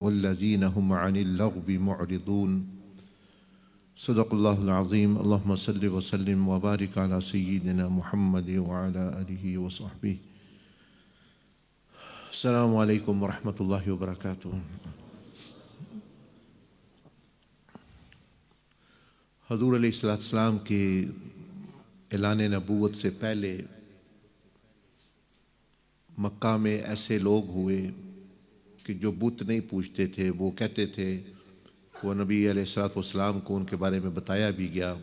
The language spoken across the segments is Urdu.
والذین هم عن اللغو معرضون صدق اللہ العظیم اللہم صلی وسلم وبارک علی سیدنا محمد وعلی آلہ وصحبہ. السلام علیکم ورحمۃ اللہ وبرکاتہ. حضور علیہ السلام کے اعلان نبوت سے پہلے مکہ میں ایسے لوگ ہوئے کہ جو بت نہیں پوجتے تھے. وہ کہتے تھے، وہ نبی علیہ السلام کو ان کے بارے میں بتایا بھی گیا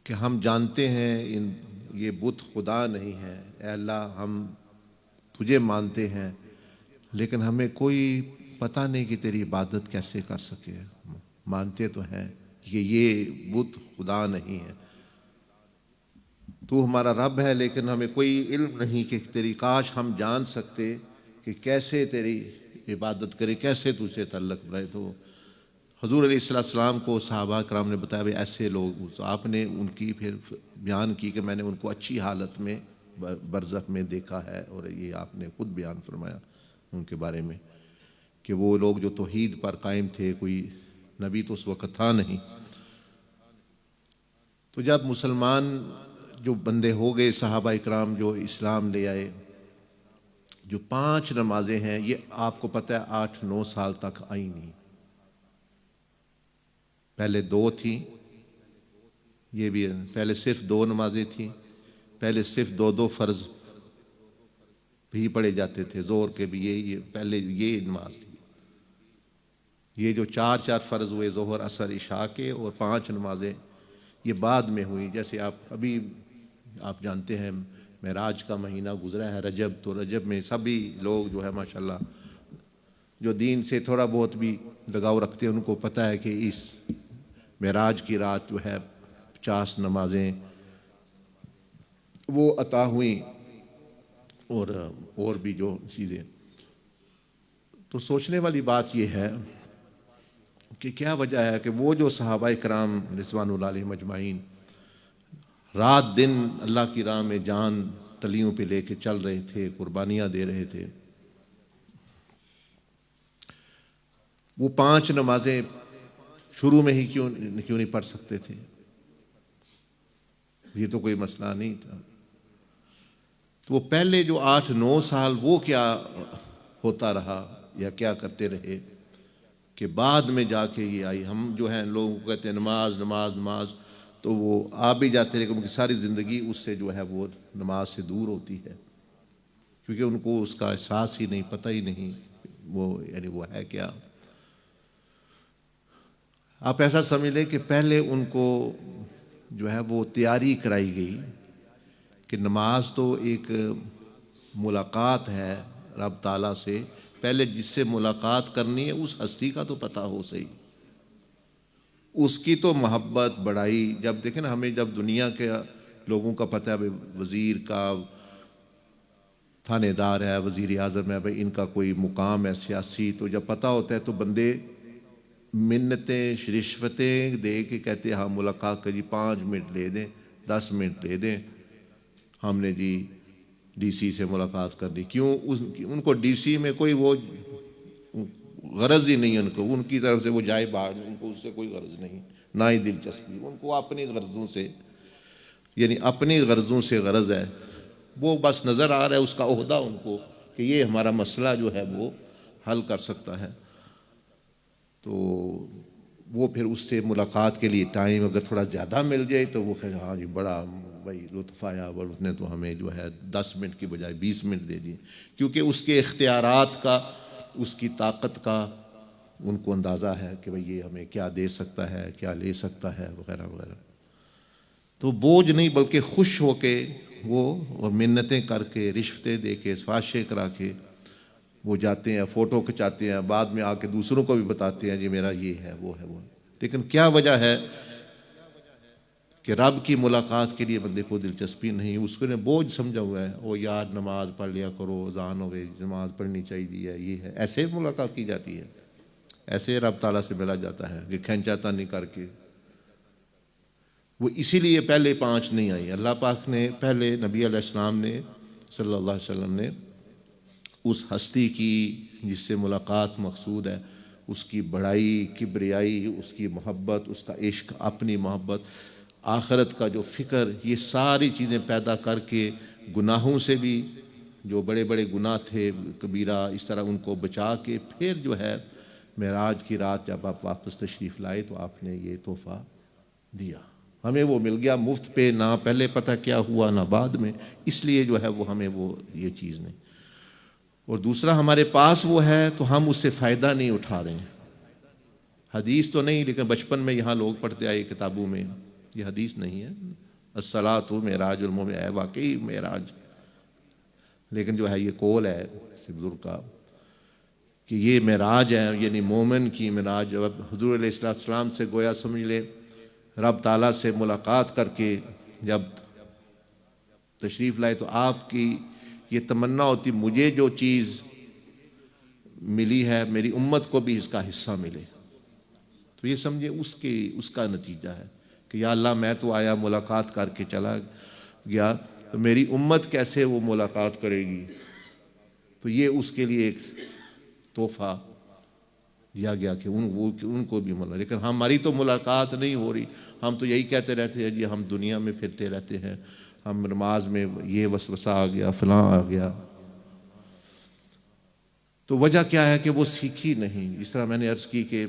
کہ ہم جانتے ہیں یہ بت خدا نہیں ہے. اے اللہ، ہم تجھے مانتے ہیں لیکن ہمیں کوئی پتہ نہیں کہ تیری عبادت کیسے کر سکے. مانتے تو ہیں کہ یہ بت خدا نہیں ہے، تو ہمارا رب ہے، لیکن ہمیں کوئی علم نہیں کہ تیری کاش ہم جان سکتے کہ کیسے تیری عبادت کرے، کیسے تجھ سے تعلق بنائے. تو حضور علیہ السلام کو صحابہ کرام نے بتایا بھائی ایسے لوگ. تو آپ نے ان کی پھر بیان کی کہ میں نے ان کو اچھی حالت میں برزخ میں دیکھا ہے، اور یہ آپ نے خود بیان فرمایا ان کے بارے میں کہ وہ لوگ جو توحید پر قائم تھے، کوئی نبی تو اس وقت تھا نہیں. تو جب مسلمان جو بندے ہو گئے، صحابہ اکرام جو اسلام لے آئے، جو 5 نمازیں ہیں یہ آپ کو پتہ ہے 8-9 سال تک آئی نہیں. پہلے 2 تھیں، یہ بھی پہلے صرف 2 نمازیں تھیں. پہلے صرف 2 فرض بھی پڑھے جاتے تھے، زور کے بھی یہ پہلے یہ نماز تھی. یہ جو 4 فرض ہوئے، ظہر عصر عشاء کے، اور 5 نمازیں یہ بعد میں ہوئی. جیسے ابھی آپ جانتے ہیں معراج کا مہینہ گزرا ہے رجب، تو رجب میں سبھی لوگ جو ہے ماشاءاللہ جو دین سے تھوڑا بہت بھی لگاؤ رکھتے ہیں، ان کو پتہ ہے کہ اس معراج کی رات جو ہے 50 نمازیں وہ عطا ہوئیں، اور بھی جو چیزیں. تو سوچنے والی بات یہ ہے کہ کیا وجہ ہے کہ وہ جو صحابہ کرام رضوان اللہ علیہم اجمعین رات دن اللہ کی راہ میں جان تلیوں پہ لے کے چل رہے تھے، قربانیاں دے رہے تھے، وہ 5 نمازیں شروع میں ہی کیوں نہیں پڑھ سکتے تھے؟ یہ تو کوئی مسئلہ نہیں تھا. تو وہ پہلے جو 8-9 سال وہ کیا ہوتا رہا یا کیا کرتے رہے کہ بعد میں جا کے یہ آئی. ہم جو ہیں لوگوں کو کہتے ہیں نماز نماز نماز، تو وہ آ بھی جاتے لیکن ان کی ساری زندگی اس سے جو ہے وہ نماز سے دور ہوتی ہے، کیونکہ ان کو اس کا احساس ہی نہیں، پتہ ہی نہیں یعنی وہ ہے کیا. آپ ایسا سمجھ لیں کہ پہلے ان کو جو ہے وہ تیاری کرائی گئی کہ نماز تو ایک ملاقات ہے رب تعالیٰ سے. پہلے جس سے ملاقات کرنی ہے اس ہستی کا تو پتہ ہو صحیح، اس کی تو محبت بڑائی. جب دیکھیں نا، ہمیں جب دنیا کے لوگوں کا پتہ ہے، وزیر کا تھانے دار ہے، وزیر اعظم ہے، بھائی ان کا کوئی مقام ہے سیاسی، تو جب پتہ ہوتا ہے تو بندے منتیں رشوتیں دے کے کہتے ہیں ہاں ملاقات کری، 5 منٹ لے دیں، 10 منٹ لے دیں، ہم نے جی ڈی سی سے ملاقات کر دی. کیوں؟ ان کو ڈی سی میں کوئی وہ غرض ہی نہیں، ان کی طرف سے وہ جائے باہر، ان کو اس سے کوئی غرض نہیں، نہ ہی دلچسپی. ان کو اپنی غرضوں سے، یعنی اپنی غرضوں سے غرض ہے. وہ بس نظر آ رہا ہے اس کا عہدہ ان کو کہ یہ ہمارا مسئلہ جو ہے وہ حل کر سکتا ہے. تو وہ پھر اس سے ملاقات کے لیے ٹائم اگر تھوڑا زیادہ مل جائے تو وہ کہے ہاں جی بڑا بھائی لطف آیا، اور اس نے تو ہمیں جو ہے 10 منٹ کی بجائے 20 منٹ دے دیے، کیونکہ اس کے اختیارات کا، اس کی طاقت کا ان کو اندازہ ہے کہ بھئی یہ ہمیں کیا دے سکتا ہے، کیا لے سکتا ہے، وغیرہ وغیرہ. تو بوجھ نہیں بلکہ خوش ہو کے وہ، اور منتیں کر کے، رشوتیں دے کے، سفارشیں کرا کے وہ جاتے ہیں، فوٹو کھچاتے ہیں، بعد میں آ کے دوسروں کو بھی بتاتے ہیں جی میرا یہ ہے وہ ہے وہ. لیکن کیا وجہ ہے کہ رب کی ملاقات کے لیے بندے کو دلچسپی نہیں، اس کو نے بوجھ سمجھا ہوا ہے. او یار نماز پڑھ لیا کرو، اذان ہو گئی، نماز پڑھنی چاہیے ہے، یہ ہے. ایسے ملاقات کی جاتی ہے، ایسے رب تعالیٰ سے ملا جاتا ہے کہ کھینچاتا نہیں کر کے. وہ اسی لیے پہلے 5 نہیں آئی. اللہ پاک نے پہلے نبی علیہ السلام نے صلی اللہ علیہ وسلم نے اس ہستی کی جس سے ملاقات مقصود ہے، اس کی بڑائی، کبریائی، اس کی محبت، اس کا عشق، اپنی محبت، آخرت کا جو فکر، یہ ساری چیزیں پیدا کر کے گناہوں سے بھی، جو بڑے بڑے گناہ تھے کبیرہ، اس طرح ان کو بچا کے پھر جو ہے معراج کی رات جب آپ واپس تشریف لائے تو آپ نے یہ تحفہ دیا. ہمیں وہ مل گیا مفت پہ، نہ پہلے پتہ کیا ہوا نہ بعد میں، اس لیے جو ہے وہ ہمیں وہ یہ چیز نہیں. اور دوسرا ہمارے پاس وہ ہے تو ہم اس سے فائدہ نہیں اٹھا رہے ہیں. حدیث تو نہیں، لیکن بچپن میں یہاں لوگ پڑھتے آئے کتابوں میں، یہ حدیث نہیں ہے. الصلاۃ معراج المومن، ہے واقعی معراج، لیکن جو ہے یہ قول ہے بزرگ کا کہ یہ معراج ہے، یعنی مومن کی معراج. جب حضور علیہ السلام سے گویا سمجھ لے رب تعالیٰ سے ملاقات کر کے جب تشریف لائے تو آپ کی یہ تمنا ہوتی مجھے جو چیز ملی ہے میری امت کو بھی اس کا حصہ ملے. تو یہ سمجھے اس کا نتیجہ ہے کہ یا اللہ میں تو آیا ملاقات کر کے چلا گیا، تو میری امت کیسے وہ ملاقات کرے گی. تو یہ اس کے لیے ایک تحفہ دیا گیا کہ ان کو بھی ملا. لیکن ہماری تو ملاقات نہیں ہو رہی، ہم تو یہی کہتے رہتے ہیں جی ہم دنیا میں پھرتے رہتے ہیں، ہم نماز میں یہ وسوسہ آ گیا، فلاں آ گیا. تو وجہ کیا ہے کہ وہ سیکھی نہیں. اس طرح میں نے عرض کی کہ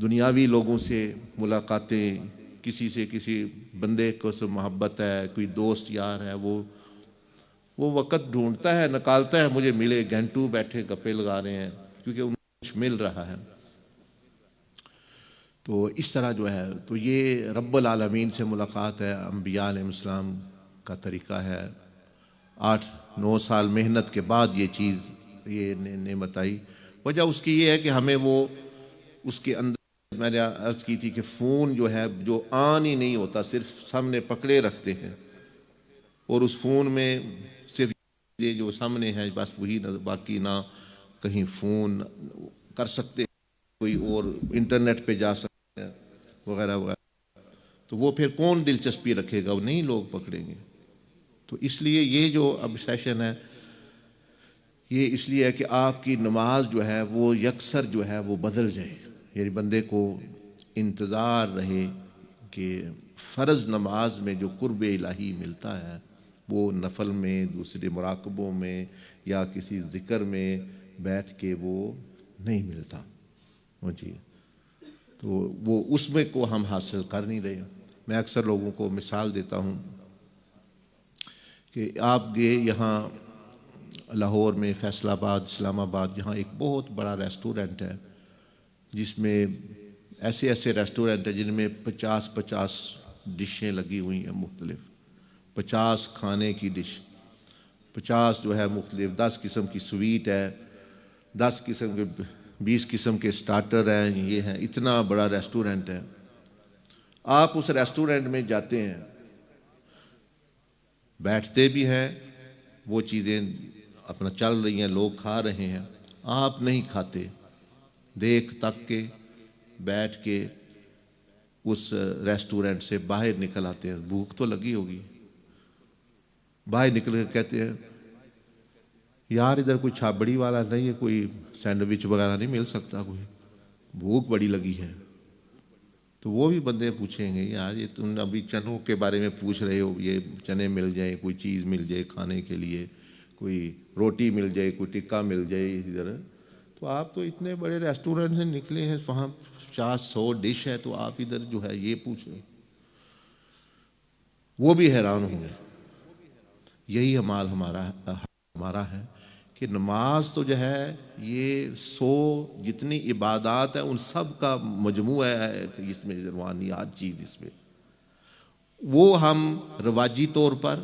دنیاوی لوگوں سے ملاقاتیں، کسی سے کسی بندے کو سے محبت ہے، کوئی دوست یار ہے، وہ وقت ڈھونڈتا ہے، نکالتا ہے مجھے ملے، گھنٹوں بیٹھے گپے لگا رہے ہیں کیونکہ ان کو کچھ مل رہا ہے. تو اس طرح جو ہے تو یہ رب العالمین سے ملاقات ہے، انبیاء علیہ السلام کا طریقہ ہے. 8-9 سال محنت کے بعد یہ چیز، یہ نعمت آئی. وجہ اس کی یہ ہے کہ ہمیں وہ اس کے اندر، میں نے عرض کی تھی کہ فون جو ہے جو آن ہی نہیں ہوتا، صرف سامنے پکڑے رکھتے ہیں، اور اس فون میں صرف یہ جو سامنے ہے بس وہی، باقی نہ کہیں فون کر سکتے کوئی اور انٹرنیٹ پہ جا سکتے ہیں وغیرہ وغیرہ. تو وہ پھر کون دلچسپی رکھے گا، وہ نہیں لوگ پکڑیں گے. تو اس لیے یہ جو اب سیشن ہے یہ اس لیے ہے کہ آپ کی نماز جو ہے وہ یکسر جو ہے وہ بدل جائے، یعنی بندے کو انتظار رہے کہ فرض نماز میں جو قرب الہی ملتا ہے وہ نفل میں، دوسرے مراقبوں میں یا کسی ذکر میں بیٹھ کے وہ نہیں ملتا. جی تو وہ اس میں کو ہم حاصل کر نہیں رہے. میں اکثر لوگوں کو مثال دیتا ہوں کہ آپ گئے یہاں لاہور میں، فیصل آباد، اسلام آباد، یہاں ایک بہت بڑا ریسٹورنٹ ہے جس میں ایسے ریسٹورنٹ ہیں جن میں 50 ڈشیں لگی ہوئی ہیں مختلف، 50 کھانے کی ڈش، 50 جو ہے مختلف، 10 قسم کی سویٹ ہے، 10 قسم کے 20 قسم کے سٹارٹر ہیں، یہ ہیں. اتنا بڑا ریسٹورنٹ ہے. آپ اس ریسٹورنٹ میں جاتے ہیں، بیٹھتے بھی ہیں، وہ چیزیں اپنا چل رہی ہیں، لوگ کھا رہے ہیں، آپ نہیں کھاتے، دیکھ تک کے بیٹھ کے اس ریسٹورنٹ سے باہر نکل آتے ہیں. بھوک تو لگی ہوگی، باہر نکل کے کہتے ہیں یار ادھر کوئی چھابڑی والا نہیں ہے، کوئی سینڈوچ وغیرہ نہیں مل سکتا، کوئی بھوک بڑی لگی ہے. تو وہ بھی بندے پوچھیں گے یار یہ تم ابھی چنوں کے بارے میں پوچھ رہے ہو، یہ چنے مل جائیں، کوئی چیز مل جائے کھانے کے لیے، کوئی روٹی مل جائے، کوئی ٹکا مل جائے ادھر. تو آپ تو اتنے بڑے ریسٹورنٹ سے نکلے ہیں، وہاں 50-100 ڈش ہے، تو آپ ادھر جو ہے یہ پوچھ رہے. وہ بھی حیران ہوں گے. یہی حال ہمارا ہے کہ نماز تو جو ہے یہ 100 جتنی عبادات ہیں ان سب کا مجموعہ ہے کہ اس میں روحانیات چیز اس میں، وہ ہم رواجی طور پر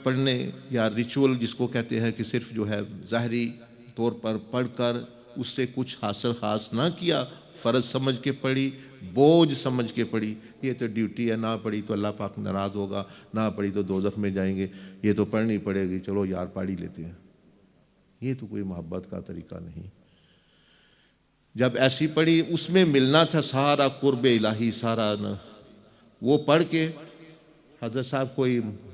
پڑھنے یا ریچول جس کو کہتے ہیں کہ صرف جو ہے ظاہری طور پر پڑھ کر اس سے کچھ حاصل خاص نہ کیا، فرض سمجھ کے پڑھی، بوجھ سمجھ کے پڑھی، یہ تو ڈیوٹی ہے، نہ پڑھی تو اللہ پاک ناراض ہوگا، نہ پڑھی تو دوزخ میں جائیں گے، یہ تو پڑھنی پڑے گی، چلو یار پڑھ ہی لیتے ہیں. یہ تو کوئی محبت کا طریقہ نہیں. جب ایسی پڑھی اس میں ملنا تھا سارا قرب الہی، سارا وہ پڑھ کے حضرت صاحب کوئی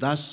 10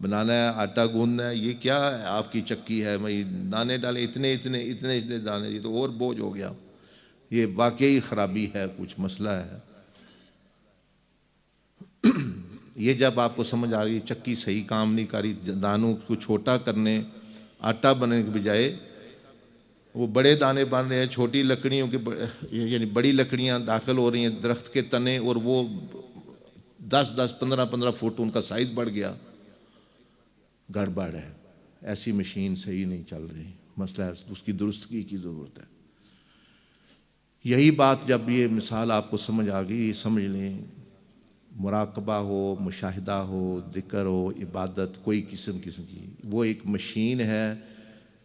بنانا ہے، آٹا گوندنا ہے، یہ کیا آپ کی چکی ہے بھائی، دانے ڈالے اتنے اتنے اتنے اتنے دانے، یہ تو اور بوجھ ہو گیا، یہ واقعی خرابی ہے، کچھ مسئلہ ہے۔ یہ جب آپ کو سمجھ آ گئی چکی صحیح کام نہیں کر رہی، دانوں کو چھوٹا کرنے، آٹا بننے کے بجائے وہ بڑے دانے بن رہے ہیں، چھوٹی لکڑیوں کے یعنی بڑی لکڑیاں داخل ہو رہی ہیں درخت کے تنے، اور وہ 10-10 15-15 فٹ ان کا سائز بڑھ گیا، گڑبڑ ہے، ایسی مشین صحیح نہیں چل رہی، مسئلہ ہے، اس کی درستگی کی ضرورت ہے۔ یہی بات جب یہ مثال آپ کو سمجھ آ گئی، سمجھ لیں مراقبہ ہو، مشاہدہ ہو، ذکر ہو، عبادت کوئی قسم کی، وہ ایک مشین ہے،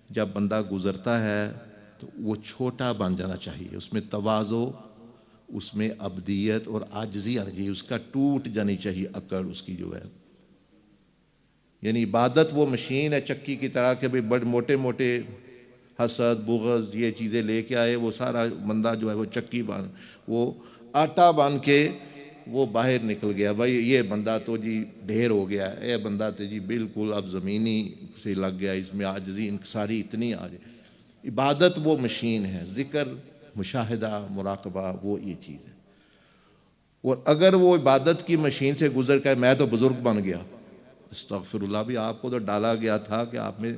جب بندہ گزرتا ہے تو وہ چھوٹا بن جانا چاہیے، اس میں تواضع، اس میں عبدیت اور عاجزی آنی چاہیے، اس کا ٹوٹ جانی چاہیے اکڑ اس کی جو ہے۔ یعنی عبادت وہ مشین ہے چکی کی طرح کہ بھئی بڑے موٹے موٹے حسد، بغض، یہ چیزیں لے کے آئے، وہ سارا بندہ جو ہے وہ چکی بن، وہ آٹا بن کے وہ باہر نکل گیا، بھائی یہ بندہ تو جی ڈھیر ہو گیا ہے، یہ بندہ تو جی بالکل اب زمینی سے لگ گیا، اس میں عاجزی انکساری اتنی آ جائے۔ عبادت وہ مشین ہے، ذکر، مشاہدہ، مراقبہ، وہ یہ چیز ہے۔ اور اگر وہ عبادت کی مشین سے گزر کر میں تو بزرگ بن گیا، استغفر اللہ، بھی آپ کو تو ڈالا گیا تھا کہ آپ میں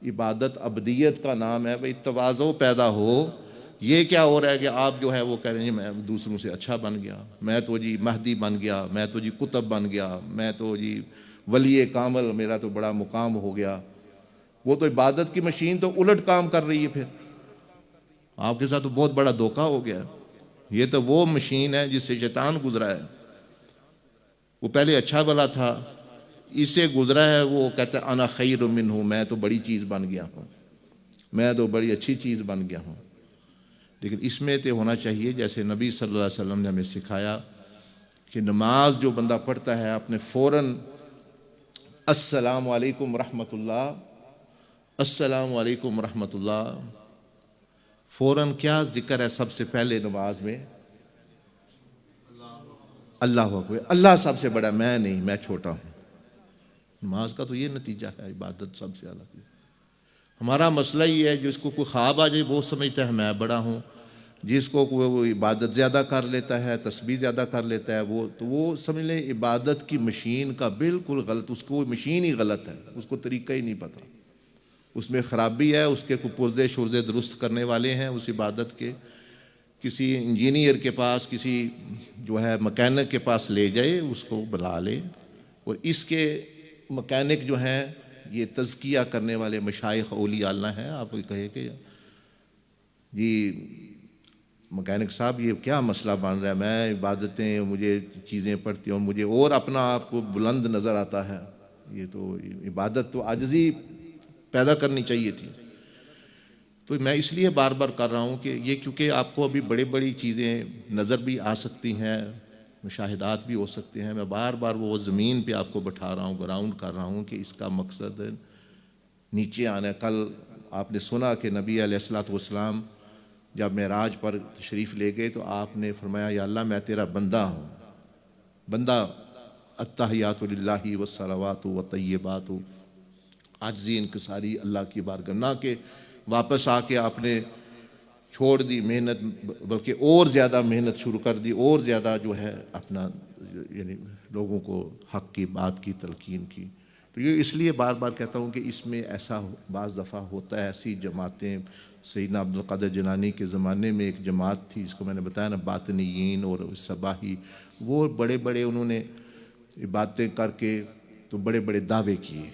عبادت عبدیت کا نام ہے، بھئی تواضع پیدا ہو۔ یہ کیا ہو رہا ہے کہ آپ جو ہے وہ کہہ رہے ہیں میں دوسروں سے اچھا بن گیا، میں تو جی مہدی بن گیا، میں تو جی قطب بن گیا، میں تو جی ولی کامل، میرا تو بڑا مقام ہو گیا۔ وہ تو عبادت کی مشین تو الٹ کام کر رہی ہے، پھر آپ کے ساتھ تو بہت بڑا دھوکہ ہو گیا۔ یہ تو وہ مشین ہے جس سے شیطان گزرا ہے، وہ پہلے اچھا بلا تھا، اس سے گزرا ہے، وہ کہتا ہے انا خیر منہ، میں تو بڑی چیز بن گیا ہوں، میں تو بڑی اچھی چیز بن گیا ہوں۔ لیکن اس میں تو ہونا چاہیے جیسے نبی صلی اللہ علیہ وسلم نے ہمیں سکھایا کہ نماز جو بندہ پڑھتا ہے اپنے فوراً السلام علیکم ورحمۃ اللہ، السلام علیکم ورحمۃ اللہ، فوراً کیا ذکر ہے سب سے پہلے نماز میں؟ اللہ اکبر، اللہ سب سے بڑا، میں نہیں، میں چھوٹا ہوں۔ نماز کا تو یہ نتیجہ ہے، عبادت سب سے الگ ہے۔ ہمارا مسئلہ یہ ہے جس کو کوئی خواب آ جائے وہ سمجھتا ہے میں بڑا ہوں، جس کو کوئی عبادت زیادہ کر لیتا ہے، تسبیح زیادہ کر لیتا ہے، وہ سمجھ لیں عبادت کی مشین کا بالکل غلط، اس کو مشین ہی غلط ہے، اس کو طریقہ ہی نہیں پتہ، اس میں خرابی ہے، اس کے کوئی پرزے شرزے درست کرنے والے ہیں اس عبادت کے، کسی انجینئر کے پاس، کسی جو ہے مکینک کے پاس لے جائے، اس کو بلا لے، اور اس کے مکینک جو ہیں یہ تزکیہ کرنے والے مشائخ اولیاء اللہ ہیں، آپ کو کہے کہ جی مکینک صاحب یہ کیا مسئلہ بن رہا ہے، میں عبادتیں، مجھے چیزیں پڑھتی ہوں، مجھے اور اپنا آپ کو بلند نظر آتا ہے، یہ تو عبادت تو عاجزی پیدا کرنی چاہیے تھی۔ تو میں اس لیے بار بار کر رہا ہوں کہ یہ کیونکہ آپ کو ابھی بڑی بڑی چیزیں نظر بھی آ سکتی ہیں، مشاہدات بھی ہو سکتے ہیں، میں بار بار وہ زمین پہ آپ کو بٹھا رہا ہوں، گراؤنڈ کر رہا ہوں کہ اس کا مقصد نیچے آنا ہے۔ کل آپ نے سنا کہ نبی علیہ الصلوۃ والسلام جب معراج پر تشریف لے گئے تو آپ نے فرمایا یا اللہ میں تیرا بندہ ہوں، بندہ، التحیات للہ والصلوات والطیبات، عاجزی انکساری اللہ کی بارگاہ، نہ کہ واپس آ کے آپ نے چھوڑ دی محنت، بلکہ اور زیادہ محنت شروع کر دی، اور زیادہ جو ہے اپنا یعنی لوگوں کو حق کی بات کی تلقین کی۔ تو یہ اس لیے بار بار کہتا ہوں کہ اس میں ایسا بعض دفعہ ہوتا ہے، ایسی جماعتیں، سیدنا عبد القادر جیلانی کے زمانے میں ایک جماعت تھی، اس کو میں نے بتایا نا، باطنیین اور صباحی، وہ بڑے بڑے انہوں نے باتیں کر کے تو بڑے بڑے دعوے کیے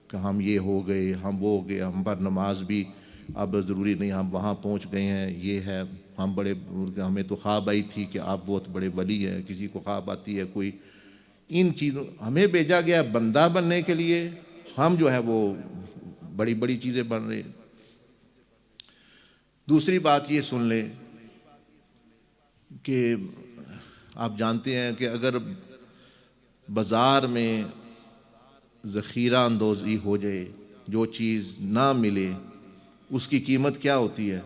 کہ ہم یہ ہو گئے، ہم وہ ہو گئے، ہم پر نماز بھی اب ضروری نہیں، ہم وہاں پہنچ گئے ہیں، یہ ہے، ہم بڑے، ہمیں تو خواب آئی تھی کہ آپ بہت بڑے ولی ہیں، کسی کو خواب آتی ہے کوئی، ان چیزوں ہمیں بھیجا گیا بندہ بننے کے لیے، ہم جو ہے وہ بڑی بڑی چیزیں بن رہے۔ دوسری بات یہ سن لیں کہ آپ جانتے ہیں کہ اگر بازار میں ذخیرہ اندوزی ہو جائے، جو چیز نہ ملے، اس کی قیمت کیا ہوتی ہے؟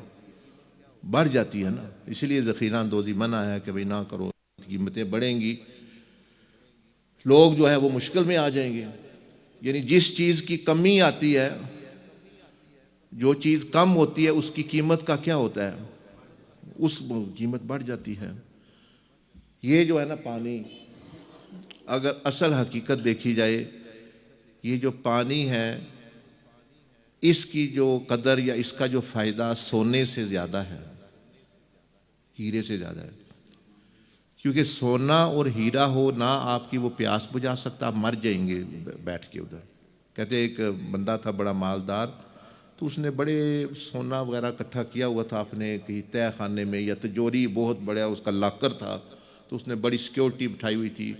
بڑھ جاتی ہے نا، اسی لیے ذخیرہ اندوزی منع ہے کہ بھئی نہ کرو، قیمتیں بڑھیں گی، لوگ جو ہے وہ مشکل میں آ جائیں گے۔ یعنی جس چیز کی کمی آتی ہے، جو چیز کم ہوتی ہے، اس کی قیمت کا کیا ہوتا ہے؟ اس قیمت بڑھ جاتی ہے۔ یہ جو ہے نا پانی، اگر اصل حقیقت دیکھی جائے، یہ جو پانی ہے اس کی جو قدر یا اس کا جو فائدہ سونے سے زیادہ ہے، ہیرے سے زیادہ ہے۔ کیونکہ سونا اور ہیرا ہو نہ آپ کی وہ پیاس بجھا سکتا، آپ مر جائیں گے بیٹھ کے ادھر۔ کہتے ایک بندہ تھا بڑا مالدار، تو اس نے بڑے سونا وغیرہ اکٹھا کیا ہوا تھا اپنے کہیں تہ خانے میں، یا تجوری بہت بڑا اس کا لاکر تھا، تو اس نے بڑی سیکیورٹی بٹھائی ہوئی تھی،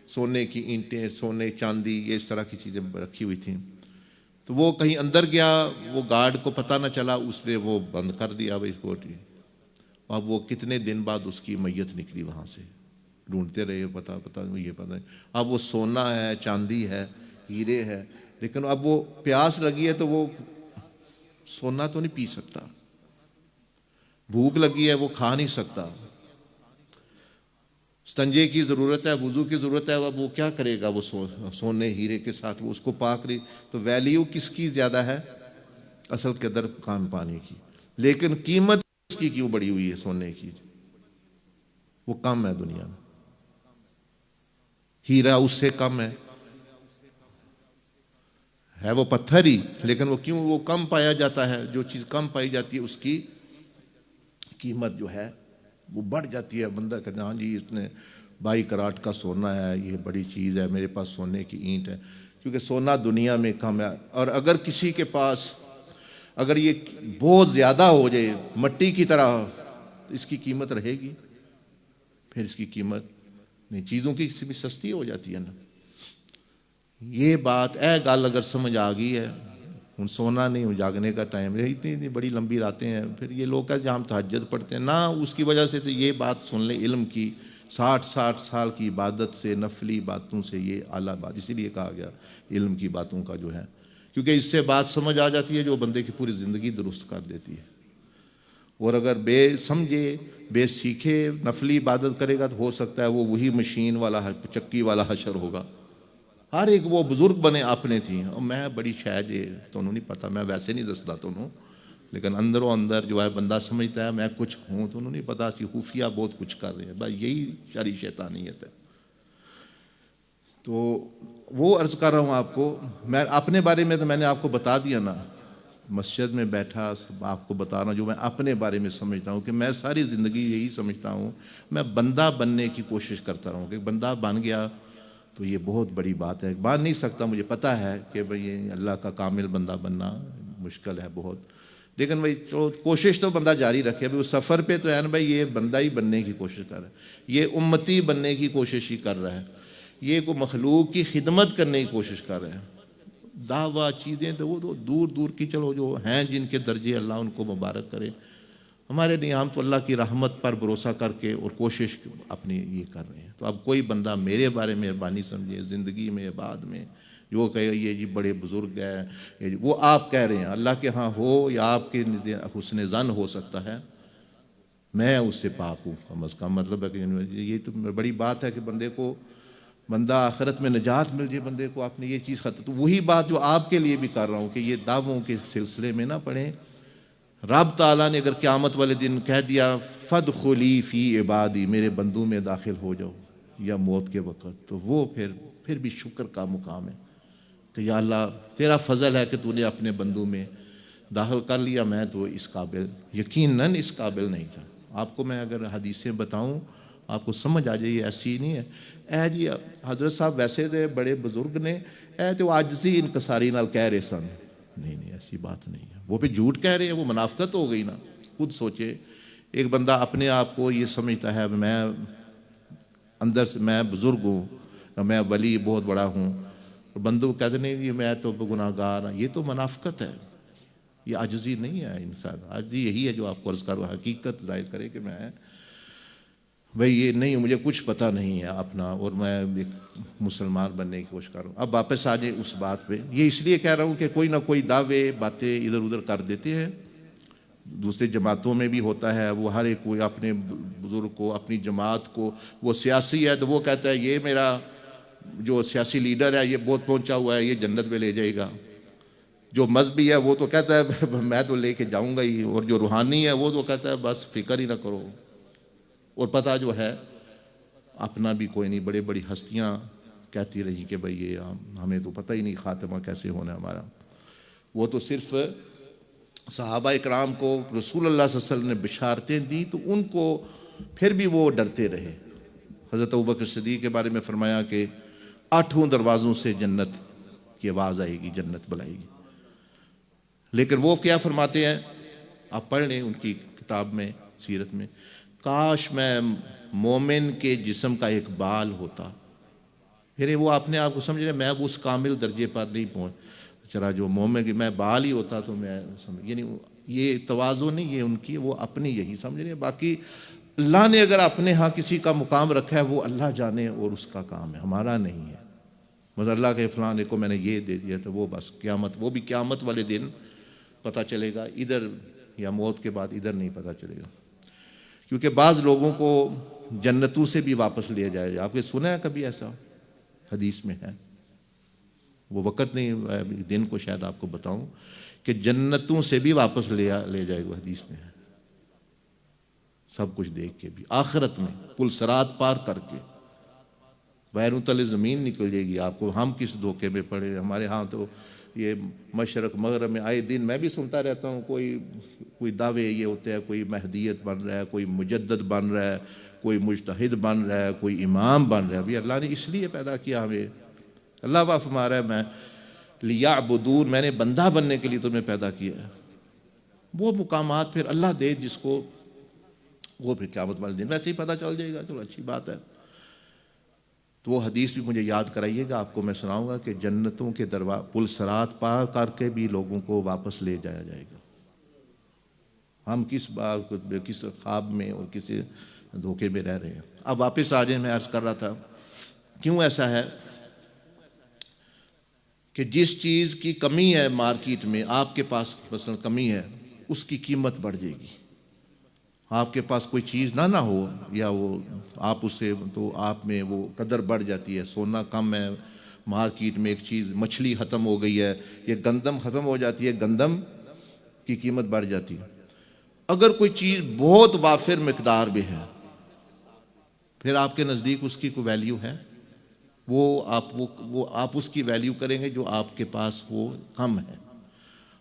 سونے کی اینٹیں، سونے چاندی، یہ اس طرح کی چیزیں رکھی ہوئی تھیں۔ تو وہ کہیں اندر گیا، وہ گارڈ کو پتہ نہ چلا، اس نے وہ بند کر دیا بھائی سیکیورٹی۔ اب وہ کتنے دن بعد اس کی میت نکلی وہاں سے، ڈھونڈتے رہے، پتہ یہ پتہ نہیں۔ اب وہ سونا ہے، چاندی ہے، ہیرے ہے، لیکن اب وہ پیاس لگی ہے تو وہ سونا تو نہیں پی سکتا، بھوک لگی ہے وہ کھا نہیں سکتا، استنجے کی ضرورت ہے، وضو کی ضرورت ہے، اب وہ کیا کرے گا؟ وہ سونے ہیرے کے ساتھ وہ اس کو پاک نہیں۔ تو ویلیو کس کی زیادہ ہے؟ اصل قدر کام پانی کی، لیکن قیمت اس کی کیوں بڑی ہوئی ہے؟ سونے کی وہ کم ہے دنیا میں، ہیرا اس سے کم ہے وہ پتھر ہی، لیکن وہ کیوں وہ کم پایا جاتا ہے؟ جو چیز کم پائی جاتی ہے اس کی قیمت جو ہے وہ بڑھ جاتی ہے۔ بندہ کہتا ہے ہاں جی اس نے 22 کراٹ کا سونا ہے، یہ بڑی چیز ہے، میرے پاس سونے کی اینٹ ہے، کیونکہ سونا دنیا میں کم ہے۔ اور اگر کسی کے پاس اگر یہ بہت زیادہ ہو جائے مٹی کی طرح، تو اس کی قیمت رہے گی؟ پھر اس کی قیمت نہیں، چیزوں کی بھی سستی ہو جاتی ہے نا۔ یہ بات گل اگر سمجھ آ گئی ہے، ہن سونا نہیں، ہوں جاگنے کا ٹائم ہے، اتنی بڑی لمبی راتیں ہیں، پھر یہ لوگ کہتے ہیں ہم تہجد پڑھتے ہیں نہ، اس کی وجہ سے تو یہ بات سن لیں علم کی، 60 سال کی عبادت سے، نفلی باتوں سے یہ اعلیٰ بات، اسی لیے کہا گیا علم کی باتوں کا جو ہے، کیونکہ اس سے بات سمجھ آ جاتی ہے جو بندے کی پوری زندگی درست کر دیتی ہے۔ اور اگر بے سمجھے، بے سیکھے نفلی عبادت کرے گا تو ہو سکتا ہے وہ وہی مشین والا چکی والا حشر ہوگا۔ ہر ایک وہ بزرگ بنے اپنے تھی، اور میں بڑی شاید تمہیں نہیں پتا، میں ویسے نہیں دستا تمہیں، لیکن اندروں اندر جو ہے بندہ سمجھتا ہے میں کچھ ہوں، تو انہوں نہیں پتا کہ خفیہ بہت کچھ کر رہے ہیں، بس یہی شرعی شیطانیت ہے۔ تو وہ عرض کر رہا ہوں آپ کو، میں اپنے بارے میں تو میں نے آپ کو بتا دیا نا، مسجد میں بیٹھا آپ کو بتا رہا ہوں جو میں اپنے بارے میں سمجھتا ہوں، کہ میں ساری زندگی یہی سمجھتا ہوں، میں بندہ بننے کی کوشش کرتا رہا ہوں، کہ بندہ بن گیا تو یہ بہت بڑی بات ہے، بن نہیں سکتا، مجھے پتہ ہے کہ بھئی یہ اللہ کا کامل بندہ بننا مشکل ہے بہت، لیکن بھئی کوشش تو بندہ جاری رکھے، بھئی اس سفر پہ تو ہے نا، بھئی یہ بندہ ہی بننے کی کوشش کر رہا ہے، یہ امتی بننے کی کوشش ہی کر رہا ہے، یہ کوئی مخلوق کی خدمت کرنے کی کوشش کر رہے ہیں۔ دعویٰ چیزیں تو وہ تو دور دور کی، چلو جو ہیں جن کے درجے اللہ ان کو مبارک کرے، ہمارے نہیں، ہم تو اللہ کی رحمت پر بھروسہ کر کے اور کوشش اپنی یہ کر رہے ہیں۔ تو اب کوئی بندہ میرے بارے میں مہربانی سمجھے زندگی میں بعد میں جو کہے یہ جی بڑے بزرگ ہے، وہ آپ کہہ رہے ہیں، اللہ کے ہاں ہو یا آپ کے حسن ظن ہو سکتا ہے، میں اس سے پاک ہوں کم از کم، مطلب ہے کہ یہ تو بڑی بات ہے کہ بندہ آخرت میں نجات مل جائے بندے کو، آپ نے یہ چیز ختم، تو وہی بات جو آپ کے لیے بھی کر رہا ہوں کہ یہ دعووں کے سلسلے میں نہ پڑھیں۔ رب تعالیٰ نے اگر قیامت والے دن کہہ دیا فادخلی فی عبادی، میرے بندوں میں داخل ہو جاؤ، یا موت کے وقت، تو وہ پھر بھی شکر کا مقام ہے کہ یا اللہ تیرا فضل ہے کہ تو نے اپنے بندوں میں داخل کر لیا، میں تو اس قابل یقیناً اس قابل نہیں تھا۔ آپ کو میں اگر حدیثیں بتاؤں آپ کو سمجھ آ جائے، یہ ایسی نہیں ہے جی حضرت صاحب ویسے تھے بڑے بزرگ نے، تو عاجزی انکساری نال کہہ رہے سن، نہیں ایسی بات نہیں ہے، وہ پہ جھوٹ کہہ رہے ہیں، وہ منافقت ہو گئی نا۔ خود سوچے ایک بندہ اپنے آپ کو یہ سمجھتا ہے میں اندر سے میں بزرگ ہوں، میں ولی بہت بڑا ہوں، اور بندوں کہتے نہیں میں تو گناہگار ہوں، یہ تو منافقت ہے، یہ عاجزی نہیں ہے انسان۔ عاجزی یہی ہے جو آپ کو عرض کروں، حقیقت ظاہر کرے کہ میں بھئی یہ نہیں، مجھے کچھ پتہ نہیں ہے اپنا، اور میں ایک مسلمان بننے کی کوشش کر رہا ہوں۔ اب واپس آ جائے اس بات پہ، یہ اس لیے کہہ رہا ہوں کہ کوئی نہ کوئی دعوے باتیں ادھر ادھر کر دیتے ہیں، دوسرے جماعتوں میں بھی ہوتا ہے، وہ ہر ایک کوئی اپنے بزرگ کو، اپنی جماعت کو، وہ سیاسی ہے تو وہ کہتا ہے یہ میرا جو سیاسی لیڈر ہے یہ بہت پہنچا ہوا ہے، یہ جنت میں لے جائے گا، جو مذہبی ہے وہ تو کہتا ہے میں تو لے کے جاؤں گا ہی، اور جو روحانی ہے وہ تو کہتا ہے بس فکر ہی نہ کرو۔ اور پتہ جو ہے اپنا بھی کوئی نہیں، بڑے بڑی ہستیاں کہتی رہی کہ بھئی یہ ہمیں تو پتہ ہی نہیں خاتمہ کیسے ہونا ہے ہمارا۔ وہ تو صرف صحابہ اکرام کو رسول اللہ صلی اللہ علیہ وسلم نے بشارتیں دیں تو ان کو پھر بھی وہ ڈرتے رہے۔ حضرت ابوبکر صدیق کے بارے میں فرمایا کہ 8 دروازوں سے جنت کی آواز آئے گی، جنت بلائے گی۔ لیکن وہ کیا فرماتے ہیں، آپ پڑھ لیں ان کی کتاب میں، سیرت میں، کاش میں مومن کے جسم کا ایک بال ہوتا۔ یعنی وہ اپنے آپ کو سمجھ رہے میں اس کامل درجے پر نہیں پہنچ چلا جو مومن کہ میں بال ہی ہوتا تو میں سمجھ، یعنی یہ تواضع نہیں، یہ ان کی وہ اپنی یہی سمجھ رہے ہیں۔ باقی اللہ نے اگر اپنے ہاں کسی کا مقام رکھا ہے وہ اللہ جانے اور اس کا کام ہے، ہمارا نہیں ہے۔ مگر اللہ کے فلاں کو میں نے یہ دے دیا تو وہ بس قیامت، وہ بھی قیامت والے دن پتہ چلے گا، ادھر یا موت کے بعد ادھر نہیں پتہ چلے گا۔ کیونکہ بعض لوگوں کو جنتوں سے بھی واپس لیا جائے گا۔ آپ نے سنا ہے کبھی ایسا؟ حدیث میں ہے، وہ وقت نہیں دن کو شاید آپ کو بتاؤں کہ جنتوں سے بھی واپس لے جائے گا، حدیث میں ہے، سب کچھ دیکھ کے بھی آخرت میں پل صراط پار کر کے بحر تلے زمین نکل جائے گی آپ کو۔ ہم کس دھوکے میں پڑے، ہمارے ہاں تو یہ مشرق مغرب میں آئے دن میں بھی سنتا رہتا ہوں، کوئی دعوے یہ ہوتے ہیں، کوئی مہدیت بن رہا ہے، کوئی مجدد بن رہا ہے، کوئی مجتہد بن رہا ہے، کوئی امام بن رہا ہے۔ ابھی اللہ نے اس لیے پیدا کیا ہمیں، اللہ پاک فرما رہا ہے میں لیعبدون، میں نے بندہ بننے کے لیے تمہیں پیدا کیا ہے۔ وہ مقامات پھر اللہ دے جس کو، وہ پھر قیامت والے دن ویسے ہی پتہ چل جائے گا، چلو اچھی بات ہے۔ تو وہ حدیث بھی مجھے یاد کرائیے گا، آپ کو میں سناؤں گا کہ جنتوں کے پل صراط پار کر کے بھی لوگوں کو واپس لے جایا جائے گا۔ ہم کس خواب میں اور کسی دھوکے میں رہ رہے ہیں۔ اب واپس آ جائیں، میں عرض کر رہا تھا کیوں ایسا ہے کہ جس چیز کی کمی ہے مارکیٹ میں، آپ کے پاس مثلا کمی ہے، اس کی قیمت بڑھ جائے گی۔ آپ کے پاس کوئی چیز نہ ہو یا وہ آپ اس سے تو آپ میں وہ قدر بڑھ جاتی ہے۔ سونا کم ہے مارکیٹ میں، ایک چیز مچھلی ختم ہو گئی ہے، یہ گندم ختم ہو جاتی ہے، گندم کی قیمت بڑھ جاتی ہے۔ اگر کوئی چیز بہت وافر مقدار میں ہے پھر آپ کے نزدیک اس کی کوئی ویلیو ہے، وہ آپ اس کی ویلیو کریں گے جو آپ کے پاس وہ کم ہے۔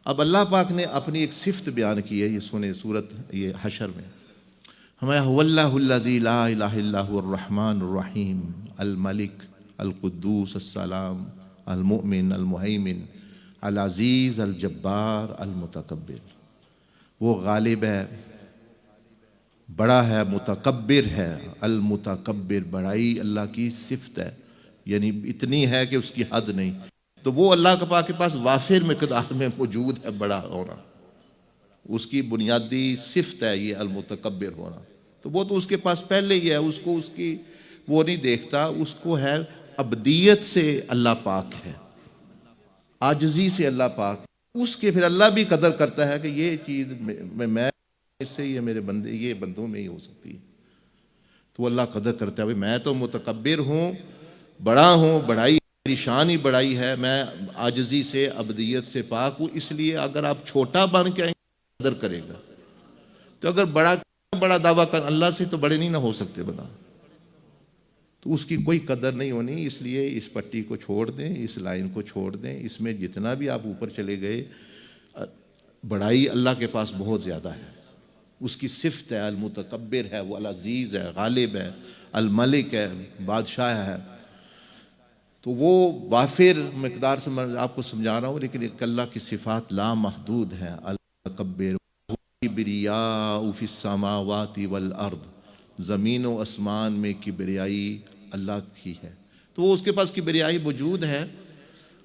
اب اللہ پاک نے اپنی ایک صفت بیان کی ہے، یہ سنیں سورت یہ حشر میں، ہمارا هو اللہ الذی لا الہ الا هو الرحمن الرحیم الملک القدوس السلام المؤمن المہیمن العزیز الجبار المتکبر۔ وہ غالب ہے، بڑا ہے، متکبر ہے۔ المتکبر، بڑائی اللہ کی صفت ہے، یعنی اتنی ہے کہ اس کی حد نہیں۔ تو وہ اللہ کے پاس وافر مقدار میں موجود ہے بڑا ہونا، اس کی بنیادی صفت ہے یہ المتکبر ہونا۔ تو وہ تو اس کے پاس پہلے ہی ہے، اس کو اس کی وہ نہیں دیکھتا، اس کو ہے ابدیت سے اللہ پاک ہے، عاجزی سے اللہ پاک، اس کے پھر اللہ بھی قدر کرتا ہے کہ یہ چیز میں اس سے یہ میرے بندے، یہ بندوں میں ہی ہو سکتی ہے۔ تو اللہ قدر کرتا ہے، میں تو متکبر ہوں، بڑا ہوں، بڑائی میری شان ہی بڑائی ہے، میں عاجزی سے ابدیت سے پاک ہوں، اس لیے اگر آپ چھوٹا بن کے آئیں گے قدر کرے گا۔ تو اگر بڑا دعویٰ کر اللہ سے تو بڑے نہیں نہ ہو سکتے بنا، تو اس کی کوئی قدر نہیں ہونی۔ اس لیے اس پٹی کو چھوڑ دیں، اس لائن کو چھوڑ دیں، اس میں جتنا بھی آپ اوپر چلے گئے، بڑائی اللہ کے پاس بہت زیادہ ہے، اس کی صفت ہے، المتکبر ہے، وہ العزیز ہے، غالب ہے، الملک ہے، بادشاہ ہے۔ تو وہ وافر مقدار سے میں آپ کو سمجھا رہا ہوں، لیکن ایک اللہ کی صفات لامحدود ہیں۔ المتکبر کبریاء فی السماوات والارض، زمین و آسمان میں کبریائی اللہ کی ہے، تو وہ اس کے پاس کبریائی موجود ہے۔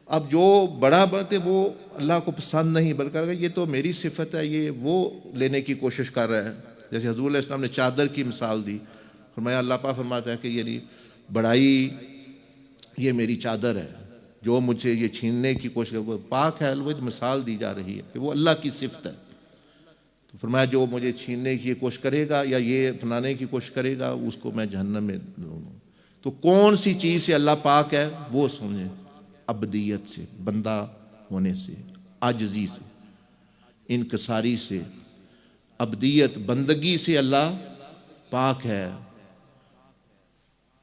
اب جو بڑا بات ہے وہ اللہ کو پسند نہیں، بلکہ یہ تو میری صفت ہے، یہ وہ لینے کی کوشش کر رہا ہے۔ جیسے حضور علیہ السلام نے چادر کی مثال دی، فرمایا اللہ پاک فرماتا ہے کہ یہ بڑائی یہ میری چادر ہے، جو مجھ سے یہ چھیننے کی کوشش کر، وہ پاک ہے، وہ مثال دی جا رہی ہے کہ وہ اللہ کی صفت ہے۔ تو فرمایا جو مجھے چھیننے کی کوشش کرے گا یا یہ اپنانے کی کوشش کرے گا اس کو میں جہنم میں دوں گا۔ تو کون سی چیز سے اللہ پاک ہے وہ سمجھیں، عبدیت سے، بندہ ہونے سے، عاجزی سے، انکساری سے، عبدیت بندگی سے اللہ پاک ہے۔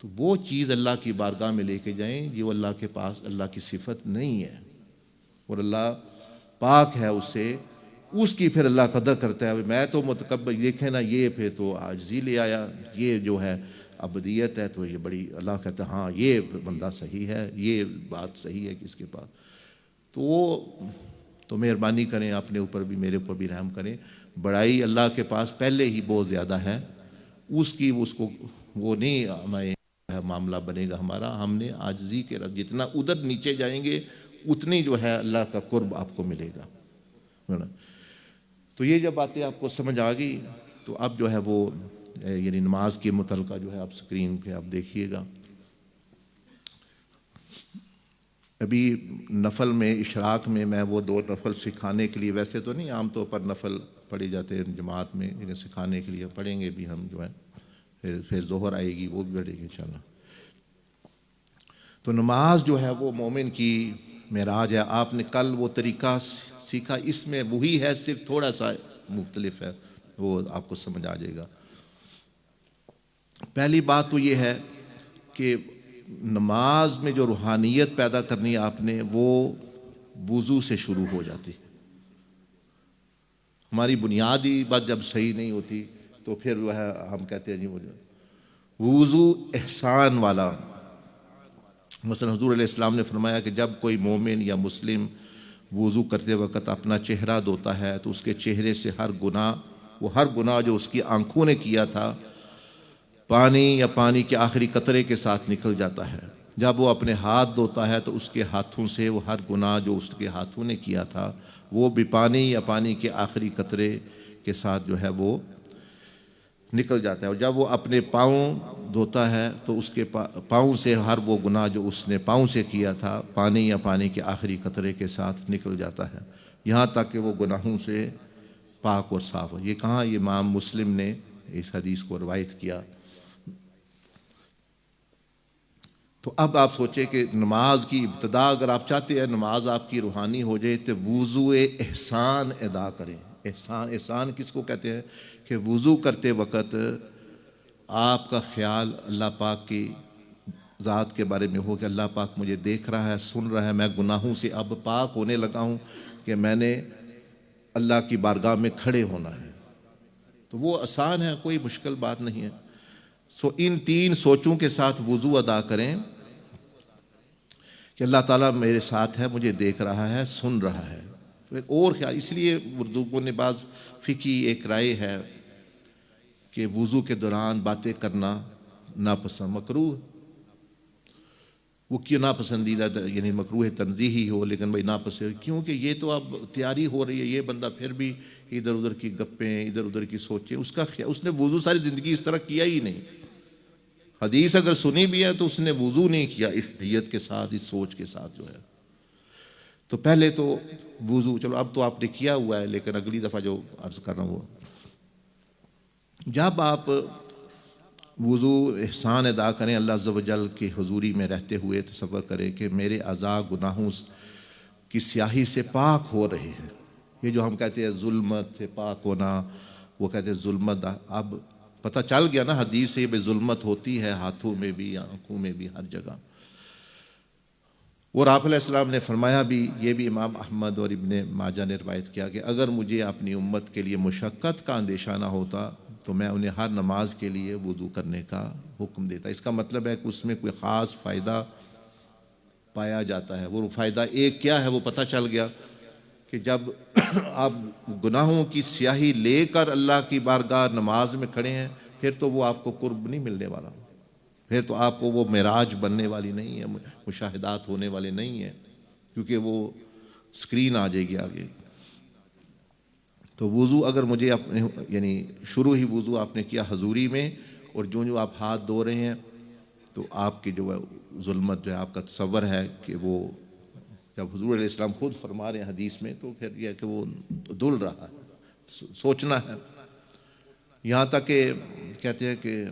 تو وہ چیز اللہ کی بارگاہ میں لے کے جائیں جو اللہ کے پاس اللہ کی صفت نہیں ہے، اور اللہ پاک ہے اس سے، اس کی پھر اللہ قدر کرتا ہے۔ میں تو متکبر، دیکھیں نا یہ پھر تو عاجزی لے آیا، یہ جو ہے عبدیت ہے، تو یہ بڑی، اللہ کہتا ہے ہاں یہ بندہ صحیح ہے، یہ بات صحیح ہے کس کے پاس۔ تو مہربانی کریں، اپنے اوپر بھی میرے اوپر بھی رحم کریں۔ بڑائی اللہ کے پاس پہلے ہی بہت زیادہ ہے، اس کو وہ نہیں ہمیں معاملہ بنے گا ہمارا۔ ہم نے عاجزی کے جتنا ادھر نیچے جائیں گے اتنی جو ہے اللہ کا قرب آپ کو ملے گا۔ تو یہ جب باتیں آپ کو سمجھ آ گئی تو اب جو ہے وہ یعنی نماز کے متعلقہ جو ہے آپ سکرین پہ آپ دیکھیے گا۔ ابھی نفل میں اشراق میں وہ 2 نفل سکھانے کے لیے، ویسے تو نہیں عام طور پر نفل پڑھے جاتے ہیں جماعت میں، لیکن سکھانے کے لیے پڑھیں گے بھی ہم جو ہے، پھر ظہر آئے گی وہ بھی پڑھے گی انشاءاللہ۔ تو نماز جو ہے وہ مومن کی معراج ہے۔ آپ نے کل وہ طریقہ سیکھا، اس میں وہی ہے، صرف تھوڑا سا مختلف ہے، وہ آپ کو سمجھ آ جائے گا۔ پہلی بات تو یہ ہے کہ نماز میں جو روحانیت پیدا کرنی ہے آپ نے، وہ وضو سے شروع ہو جاتی۔ ہماری بنیادی بات جب صحیح نہیں ہوتی تو پھر وہ ہے ہم کہتے ہیں جی وضو احسان والا۔ مثلا حضور علیہ السلام نے فرمایا کہ جب کوئی مومن یا مسلم وضو کرتے وقت اپنا چہرہ دھوتا ہے تو اس کے چہرے سے ہر گناہ جو اس کی آنکھوں نے کیا تھا، پانی یا پانی کے آخری قطرے کے ساتھ نکل جاتا ہے۔ جب وہ اپنے ہاتھ دھوتا ہے تو اس کے ہاتھوں سے وہ ہر گناہ جو اس کے ہاتھوں نے کیا تھا وہ بھی پانی یا پانی کے آخری قطرے کے ساتھ جو ہے وہ نکل جاتا ہے۔ اور جب وہ اپنے پاؤں دھوتا ہے تو اس کے پاؤں سے ہر وہ گناہ جو اس نے پاؤں سے کیا تھا پانی یا پانی کے آخری قطرے کے ساتھ نکل جاتا ہے، یہاں تک کہ وہ گناہوں سے پاک اور صاف ہو۔ یہ کہاں، یہ امام مسلم نے اس حدیث کو روایت کیا۔ تو اب آپ سوچیں کہ نماز کی ابتدا اگر آپ چاہتے ہیں نماز آپ کی روحانی ہو جائے تو وضو احسان ادا کریں۔ احسان کس کو کہتے ہیں کہ وضو کرتے وقت آپ کا خیال اللہ پاک کی ذات کے بارے میں ہو کہ اللہ پاک مجھے دیکھ رہا ہے، سن رہا ہے، میں گناہوں سے اب پاک ہونے لگا ہوں کہ میں نے اللہ کی بارگاہ میں کھڑے ہونا ہے۔ تو وہ آسان ہے، کوئی مشکل بات نہیں ہے۔ ان 3 سوچوں کے ساتھ وضو ادا کریں کہ اللہ تعالیٰ میرے ساتھ ہے، مجھے دیکھ رہا ہے، سن رہا ہے۔ پھر اور خیال، اس لیے بزرگوں نے بعض فقہی ایک رائے ہے کہ وضو کے دوران باتیں کرنا ناپسند، مکروہ۔ وہ کیوں ناپسندیدہ، یعنی مکروہ تنزیہی ہو لیکن بھائی ناپسند، کیونکہ یہ تو اب تیاری ہو رہی ہے، یہ بندہ پھر بھی ادھر ادھر کی گپیں، ادھر ادھر کی سوچیں، اس نے وضو ساری زندگی اس طرح کیا ہی نہیں۔ حدیث اگر سنی بھی ہے تو اس نے وضو نہیں کیا اس نیت کے ساتھ، اس سوچ کے ساتھ جو ہے۔ تو پہلے تو وضو، چلو اب تو آپ نے کیا ہوا ہے، لیکن اگلی دفعہ جو عرض کر رہا ہوں وہ جب آپ وضو احسان ادا کریں، اللہ عز و جل کی حضوری میں رہتے ہوئے تصور کریں کہ میرے اعضاء گناہوں کی سیاہی سے پاک ہو رہے ہیں۔ یہ جو ہم کہتے ہیں ظلمت سے پاک ہونا، وہ کہتے ہیں ظلمت، اب پتہ چل گیا نا حدیث سے بے ظلمت ہوتی ہے ہاتھوں میں بھی، آنکھوں میں بھی، ہر جگہ۔ اور آپ علیہ السلام نے فرمایا بھی، یہ بھی امام احمد اور ابن ماجہ نے روایت کیا کہ اگر مجھے اپنی امت کے لیے مشقت کا اندیشہ نہ ہوتا تو میں انہیں ہر نماز کے لیے وضو کرنے کا حکم دیتا۔ اس کا مطلب ہے کہ اس میں کوئی خاص فائدہ پایا جاتا ہے۔ وہ فائدہ ایک کیا ہے وہ پتہ چل گیا کہ جب آپ گناہوں کی سیاہی لے کر اللہ کی بارگاہ نماز میں کھڑے ہیں پھر تو وہ آپ کو قرب نہیں ملنے والا، پھر تو آپ کو وہ معراج بننے والی نہیں ہے، مشاہدات ہونے والے نہیں ہیں، کیونکہ وہ سکرین آ جائے گی آگے۔ تو وضو اگر مجھے اپنے یعنی شروع ہی وضو آپ نے کیا حضوری میں، اور جو آپ ہاتھ دھو رہے ہیں تو آپ کی جو ہے ظلمت جو ہے آپ کا تصور ہے کہ وہ جب حضور علیہ السلام خود فرما رہے ہیں حدیث میں تو پھر یہ کہ وہ دھل رہا ہے، سوچنا ہے۔ یہاں تک کہ کہتے ہیں کہ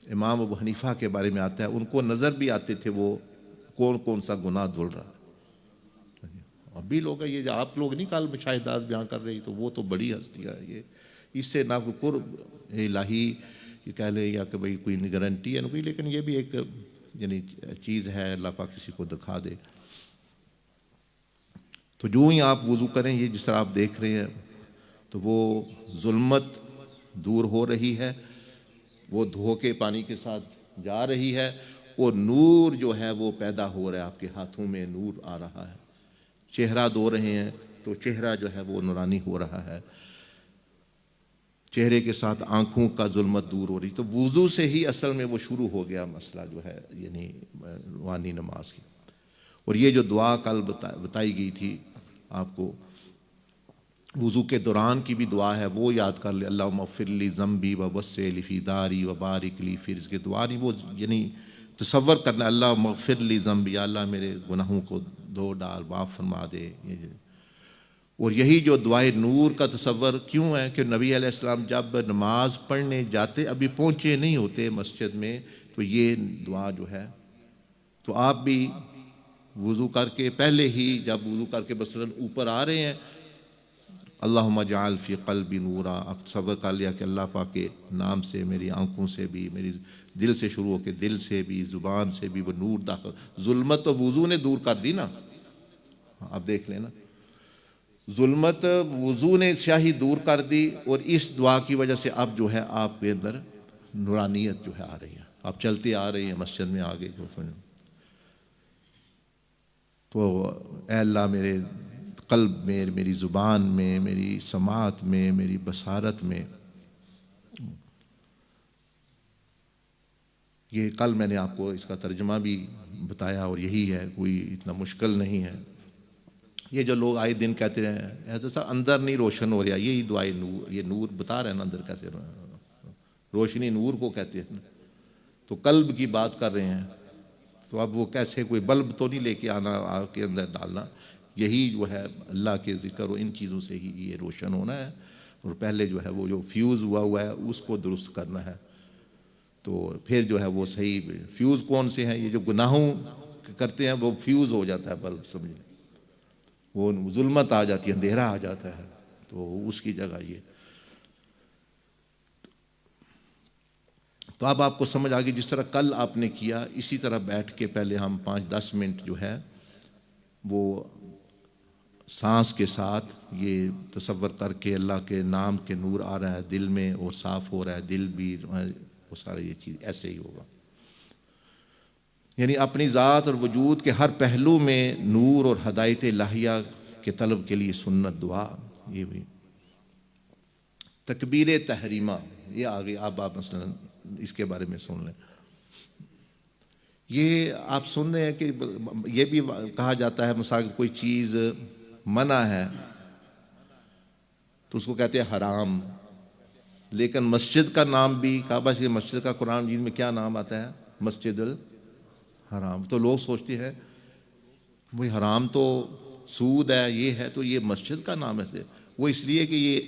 امام ابو حنیفہ کے بارے میں آتا ہے ان کو نظر بھی آتے تھے وہ کون کون سا گناہ دھل رہا ہے۔ اب بھی لوگ ہیں یہ جو آپ لوگ نہیں کل مشاہدات بیان کر رہی تو وہ تو بڑی ہستی ہے، یہ اس سے نہ کوئی قرب الہی یہ کہہ لیں یا کہ بھئی کوئی گارنٹی ہے نہ کوئی، لیکن یہ بھی ایک یعنی چیز ہے اللہ پاک کسی کو دکھا دے۔ تو جو ہی آپ وضو کریں یہ جس طرح آپ دیکھ رہے ہیں تو وہ ظلمت دور ہو رہی ہے، وہ دھو کے پانی کے ساتھ جا رہی ہے، اور نور جو ہے وہ پیدا ہو رہا ہے، آپ کے ہاتھوں میں نور آ رہا ہے، چہرہ دھو رہے ہیں تو چہرہ جو ہے وہ نورانی ہو رہا ہے، چہرے کے ساتھ آنکھوں کا ظلمت دور ہو رہی۔ تو وضو سے ہی اصل میں وہ شروع ہو گیا مسئلہ جو ہے یعنی روحانی نماز کی۔ اور یہ جو دعا کل بتائی گئی تھی آپ کو وضو کے دوران کی بھی دعا ہے، وہ یاد کر لے، اللہم اغفر لی ذنبی ووسع لی فی داری وبارک لی فی رزقی، دعا نہیں وہ یعنی تصور کرنا، اللہم اغفر لی ذنبی، یا اللہ میرے گناہوں کو دھو ڈال معاف فرما دے۔ اور یہی جو دعائے نور کا تصور کیوں ہے کہ نبی علیہ السلام جب نماز پڑھنے جاتے ابھی پہنچے نہیں ہوتے مسجد میں تو یہ دعا جو ہے، تو آپ بھی وضو کر کے پہلے ہی جب وضو کر کے مثلاً اوپر آ رہے ہیں اللہم اجعل فی قلبی نورا، اب تصور کر لیا کہ اللہ پاک کے نام سے میری آنکھوں سے بھی، میری دل سے شروع ہو کے دل سے بھی، زبان سے بھی وہ نور داخل، ظلمت تو وضو نے دور کر دی نا، آپ دیکھ لیں نا، ظلمت وضو نے سیاہی دور کر دی، اور اس دعا کی وجہ سے اب جو ہے آپ کے اندر نورانیت جو ہے آ رہی ہے، آپ چلتے آ رہے ہیں مسجد میں آگے جو تو اے اللہ میرے قلب میں، میری زبان میں، میری سماعت میں، میری بصارت میں، یہ کل میں نے آپ کو اس کا ترجمہ بھی بتایا اور یہی ہے، کوئی اتنا مشکل نہیں ہے۔ یہ جو لوگ آئے دن کہتے رہے ایسا سا اندر نہیں روشن ہو رہا، یہی دعائیں نور، یہ نور بتا رہے ہیں نا اندر کیسے روشنی نور کو کہتے ہیں، تو قلب کی بات کر رہے ہیں، تو اب وہ کیسے کوئی بلب تو نہیں لے کے آنا آگ کے اندر ڈالنا، یہی جو ہے اللہ کے ذکر و ان چیزوں سے ہی یہ روشن ہونا ہے، اور پہلے جو ہے وہ جو فیوز ہوا ہے اس کو درست کرنا ہے، تو پھر جو ہے وہ صحیح فیوز کون سے ہیں، یہ جو گناہوں کرتے ہیں وہ فیوز ہو جاتا ہے بلب، سمجھیں وہ ظلمت آ جاتی ہے، اندھیرا آ جاتا ہے، تو اس کی جگہ یہ۔ تو اب آپ کو سمجھ آگئی، جس طرح کل آپ نے کیا اسی طرح بیٹھ کے پہلے ہم 5-10 منٹ جو ہے وہ سانس کے ساتھ یہ تصور کر کے اللہ کے نام کے نور آ رہا ہے دل میں اور صاف ہو رہا ہے دل بھی، وہ سارے یہ چیز ایسے ہی ہوگا، یعنی اپنی ذات اور وجود کے ہر پہلو میں نور اور ہدایت الہیہ کے طلب کے لیے سنت دعا، یہ بھی تکبیر تحریمہ یہ آگے اب آپ مثلا اس کے بارے میں سن لیں۔ یہ آپ سن رہے ہیں کہ یہ بھی کہا جاتا ہے مثلا کوئی چیز منع ہے تو اس کو کہتے ہیں حرام، لیکن مسجد کا نام بھی کعبہ کی مسجد کا قرآن مجید میں کیا نام آتا ہے؟ مسجد الحرام۔ تو لوگ سوچتے ہیں وہی حرام تو سود ہے یہ ہے، تو یہ مسجد کا نام ہے، وہ اس لیے کہ یہ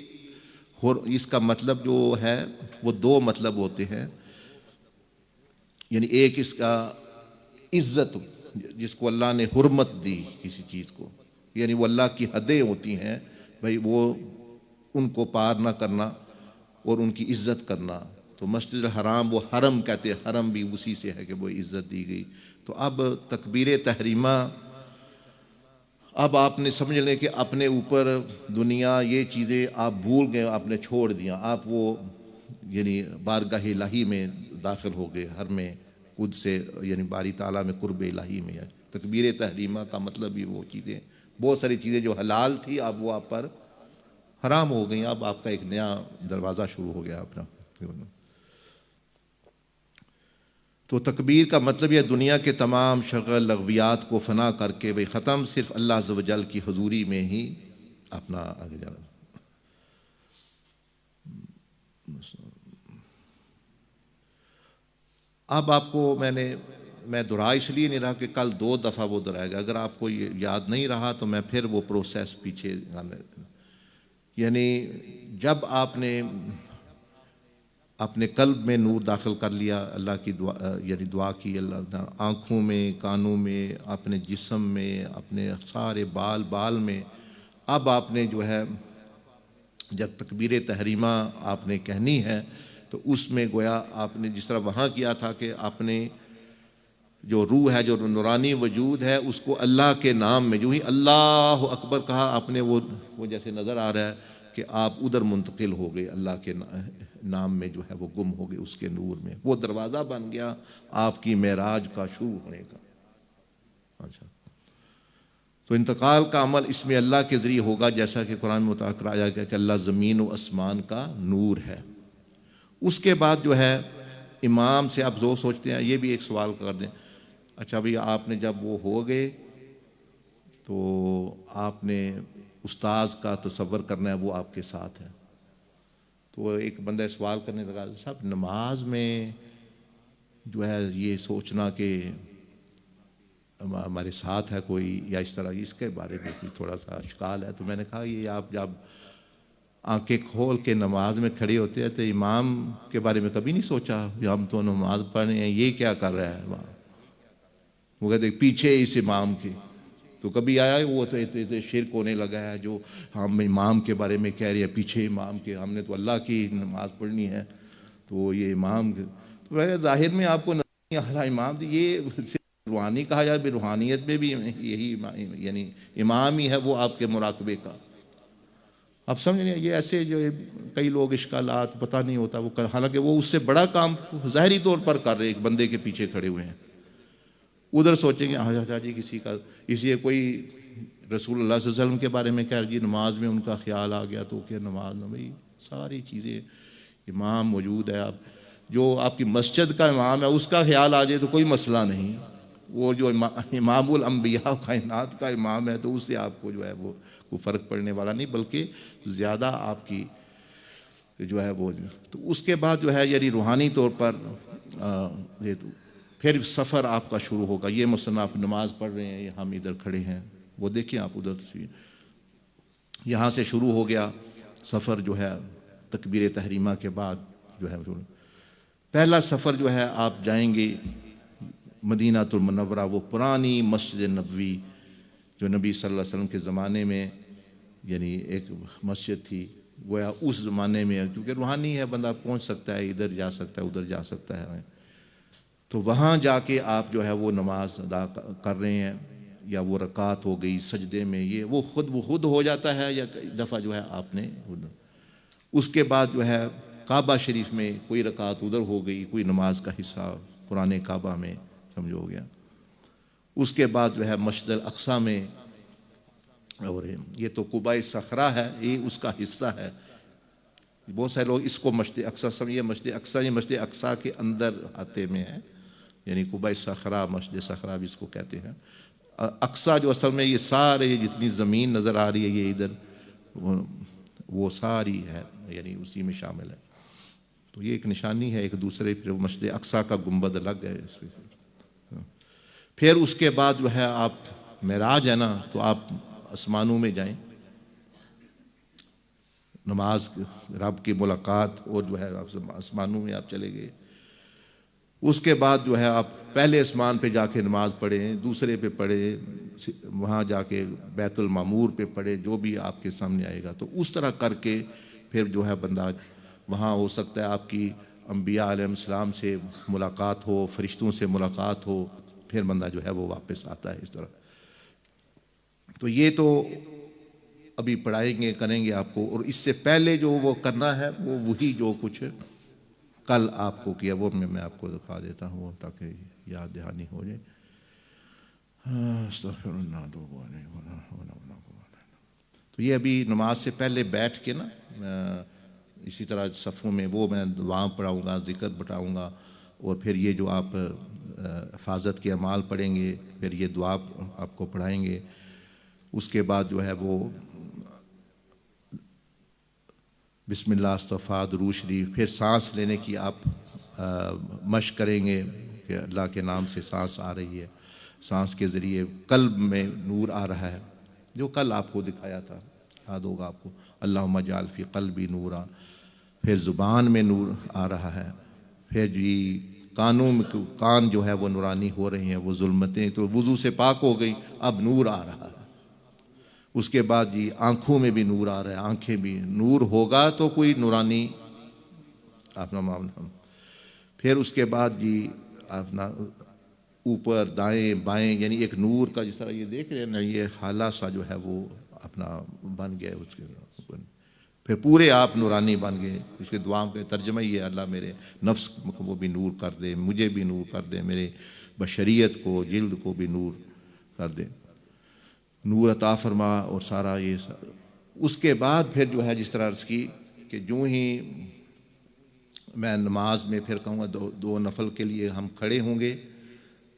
اس کا مطلب جو ہے وہ 2 مطلب ہوتے ہیں، یعنی ایک اس کا عزت جس کو اللہ نے حرمت دی کسی چیز کو، یعنی وہ اللہ کی حدیں ہوتی ہیں بھئی وہ ان کو پار نہ کرنا اور ان کی عزت کرنا، تو مسجد الحرام وہ حرم کہتے ہیں، حرم بھی اسی سے ہے کہ وہ عزت دی گئی۔ تو اب تکبیر تحریمہ اب آپ نے سمجھ لیں کہ اپنے اوپر دنیا یہ چیزیں آپ بھول گئے، آپ نے چھوڑ دیا، آپ وہ یعنی بارگاہ الہی میں داخل ہو گئے، ہر میں خود سے یعنی باری تعالیٰ میں قرب الہی میں ہے۔ تکبیر تحریمہ کا مطلب یہ وہ چیزیں، بہت ساری چیزیں جو حلال تھی اب وہ آپ پر حرام ہو گئیں، اب آپ کا ایک نیا دروازہ شروع ہو گیا اپنا۔ تو تکبیر کا مطلب یہ دنیا کے تمام شغل لغویات کو فنا کر کے بھئی ختم، صرف اللہ عز و جل کی حضوری میں ہی اپنا آگے جانا۔ اب آپ کو میں دہرا اس لیے نہیں رہا کہ کل 2 دفعہ وہ دہرائے گا، اگر آپ کو یہ یاد نہیں رہا تو میں پھر وہ پروسیس پیچھے یعنی جب آپ نے اپنے قلب میں نور داخل کر لیا، اللہ کی دعا یعنی دعا کی، اللہ نے آنکھوں میں، کانوں میں، اپنے جسم میں، اپنے سارے بال میں. اب آپ نے جو ہے جب تکبیر تحریمہ آپ نے کہنی ہے تو اس میں گویا آپ نے جس طرح وہاں کیا تھا کہ اپنے جو روح ہے، جو نورانی وجود ہے، اس کو اللہ کے نام میں جو ہی اللہ اکبر کہا آپ نے، وہ جیسے نظر آ رہا ہے کہ آپ ادھر منتقل ہو گئے، اللہ کے نام میں جو ہے وہ گم ہو گئے، اس کے نور میں. وہ دروازہ بن گیا آپ کی معراج کا شروع ہونے کا. اچھا، تو انتقال کا عمل اس میں اللہ کے ذریعے ہوگا، جیسا کہ قرآن میں متعلق آیا گیا کہ اللہ زمین و آسمان کا نور ہے. اس کے بعد جو ہے امام سے آپ سوچتے ہیں، یہ بھی ایک سوال کر دیں، اچھا بھئی آپ نے جب وہ ہو گئے تو آپ نے استاذ کا تصور کرنا ہے وہ آپ کے ساتھ ہے. تو ایک بندہ سوال کرنے لگا، صاحب نماز میں جو ہے یہ سوچنا کہ ہمارے ساتھ ہے کوئی یا اس طرح، اس کے بارے میں بھی تھوڑا سا اشکال ہے. تو میں نے کہا یہ آپ جب آنکھیں کھول کے نماز میں کھڑے ہوتے ہیں تو امام کے بارے میں کبھی نہیں سوچا ہم تو نماز پڑھ رہے ہیں، یہ کیا کر رہا ہے وہاں؟ وہ کہتے پیچھے اس امام کے. تو کبھی آیا وہ تو شرک ہونے لگا ہے جو ہم امام کے بارے میں کہہ رہے ہیں، پیچھے امام کے، ہم نے تو اللہ کی نماز پڑھنی ہے تو یہ امام کے. تو ظاہر میں آپ کو امام یہ روحانی کہا جائے، روحانیت میں بھی یہی یعنی امام ہی ہے وہ آپ کے مراقبے کا. آپ سمجھ رہے ہیں، یہ ایسے جو کئی لوگ اشکالات پتہ نہیں ہوتا وہ حالانکہ وہ اس سے بڑا کام ظاہری طور پر کر رہے، ایک بندے کے پیچھے کھڑے ہوئے ہیں. ادھر سوچیں گے ہاں جی کسی کا، اس لیے کوئی رسول اللہ صلی اللہ علیہ وسلم کے بارے میں کہہ رہے جی نماز میں ان کا خیال آ گیا تو کہ نماز میں بھائی ساری چیزیں امام موجود ہے. آپ جو آپ کی مسجد کا امام ہے اس کا خیال آ جائے تو کوئی مسئلہ نہیں، وہ جو امام الانبیاء کائنات کا امام ہے تو اس سے آپ کو جو ہے وہ کوئی فرق پڑنے والا نہیں، بلکہ زیادہ آپ کی جو ہے وہ. تو اس کے بعد جو ہے یعنی روحانی طور پر پھر سفر آپ کا شروع ہوگا. یہ مثلا آپ نماز پڑھ رہے ہیں، ہم ادھر کھڑے ہیں، وہ دیکھیں آپ ادھر تصویر، یہاں سے شروع ہو گیا سفر جو ہے تکبیر تحریمہ کے بعد جو ہے. پہلا سفر جو ہے آپ جائیں گے مدینہ المنورہ، وہ پرانی مسجد نبوی جو نبی صلی اللہ علیہ وسلم کے زمانے میں یعنی ایک مسجد تھی. گویا اس زمانے میں کیونکہ روحانی ہے بندہ پہنچ سکتا ہے، ادھر جا سکتا ہے ادھر جا سکتا ہے، تو وہاں جا کے آپ جو ہے وہ نماز ادا کر رہے ہیں، یا وہ رکعت ہو گئی سجدے میں، یہ وہ خود ہو جاتا ہے یا کئی دفعہ جو ہے آپ نے. اس کے بعد جو ہے کعبہ شریف میں کوئی رکعت ادھر ہو گئی، کوئی نماز کا حصہ پرانے کعبہ میں سمجھو ہو گیا. اس کے بعد جو ہے مسجد الاقصیٰ میں، اور یہ تو قبہ صخرہ ہے، یہ اس کا حصہ ہے. بہت سارے لوگ اس کو مسجد اقصیٰ سمجھے، مسجد اقصیٰ یہ مسجد اقصیٰ کے اندر آتے میں ہے، یعنی قبہ صخرہ، مسجد صخرہ بھی اس کو کہتے ہیں. اقصیٰ جو اصل میں یہ سارے جتنی زمین نظر آ رہی ہے یہ ادھر وہ ساری ہے، یعنی اسی میں شامل ہے. تو یہ ایک نشانی ہے ایک دوسرے پھر مسجد اقصیٰ کا گنبد الگ ہے اس میں. پھر اس کے بعد جو ہے آپ معراج ہے نا، تو آپ آسمانوں میں جائیں، نماز رب کی ملاقات، اور جو ہے آسمانوں میں آپ چلے گئے. اس کے بعد جو ہے آپ پہلے آسمان پہ جا کے نماز پڑھیں، دوسرے پہ پڑھیں، وہاں جا کے بیت المعمور پہ پڑھیں، جو بھی آپ کے سامنے آئے گا. تو اس طرح کر کے پھر جو ہے بندہ وہاں ہو سکتا ہے آپ کی انبیاء علیہ السلام سے ملاقات ہو، فرشتوں سے ملاقات ہو، پھر بندہ جو ہے وہ واپس آتا ہے اس طرح. تو یہ تو ابھی پڑھائیں گے کریں گے آپ کو، اور اس سے پہلے جو وہ کرنا ہے وہ وہی جو کچھ کل آپ کو کیا وہ میں آپ کو دکھا دیتا ہوں تاکہ یاد دہانی ہو جائے. تو یہ ابھی نماز سے پہلے بیٹھ کے نا اسی طرح صفوں میں وہ میں دعا پڑھاؤں گا، ذکر بتاؤں گا، اور پھر یہ جو آپ حفاظت کے اعمال پڑھیں گے، پھر یہ دعا آپ کو پڑھائیں گے. اس کے بعد جو ہے وہ بسم اللہ استغفار درود شریف، پھر سانس لینے کی آپ مشق کریں گے کہ اللہ کے نام سے سانس آ رہی ہے، سانس کے ذریعے قلب میں نور آ رہا ہے، جو کل آپ کو دکھایا تھا یاد ہوگا آپ کو، اللہم اجعل فی قلبی نورا. پھر زبان میں نور آ رہا ہے، پھر جی کان جو ہے وہ نورانی ہو رہے ہیں، وہ ظلمتیں تو وضو سے پاک ہو گئی، اب نور آ رہا ہے۔ اس کے بعد جی آنکھوں میں بھی نور آ رہا ہے، آنکھیں بھی نور ہوگا تو کوئی نورانی اپنا معاملہ۔ پھر اس کے بعد جی اپنا اوپر دائیں بائیں، یعنی ایک نور کا جس طرح یہ دیکھ رہے ہیں نا، یہ حالہ سا جو ہے وہ اپنا بن گیا اس کے، پھر پورے آپ نورانی بن گئے۔ اس کے دعاؤں کا ترجمہ یہ ہے، اللہ میرے نفس کو وہ بھی نور کر دے، مجھے بھی نور کر دے، میرے بشریت کو، جلد کو بھی نور کر دے، نور عطا فرما۔ اور سارا یہ اس کے بعد پھر جو ہے جس طرح عرض کی کہ جو ہی میں نماز میں پھر کہوں گا دو نفل کے لیے ہم کھڑے ہوں گے،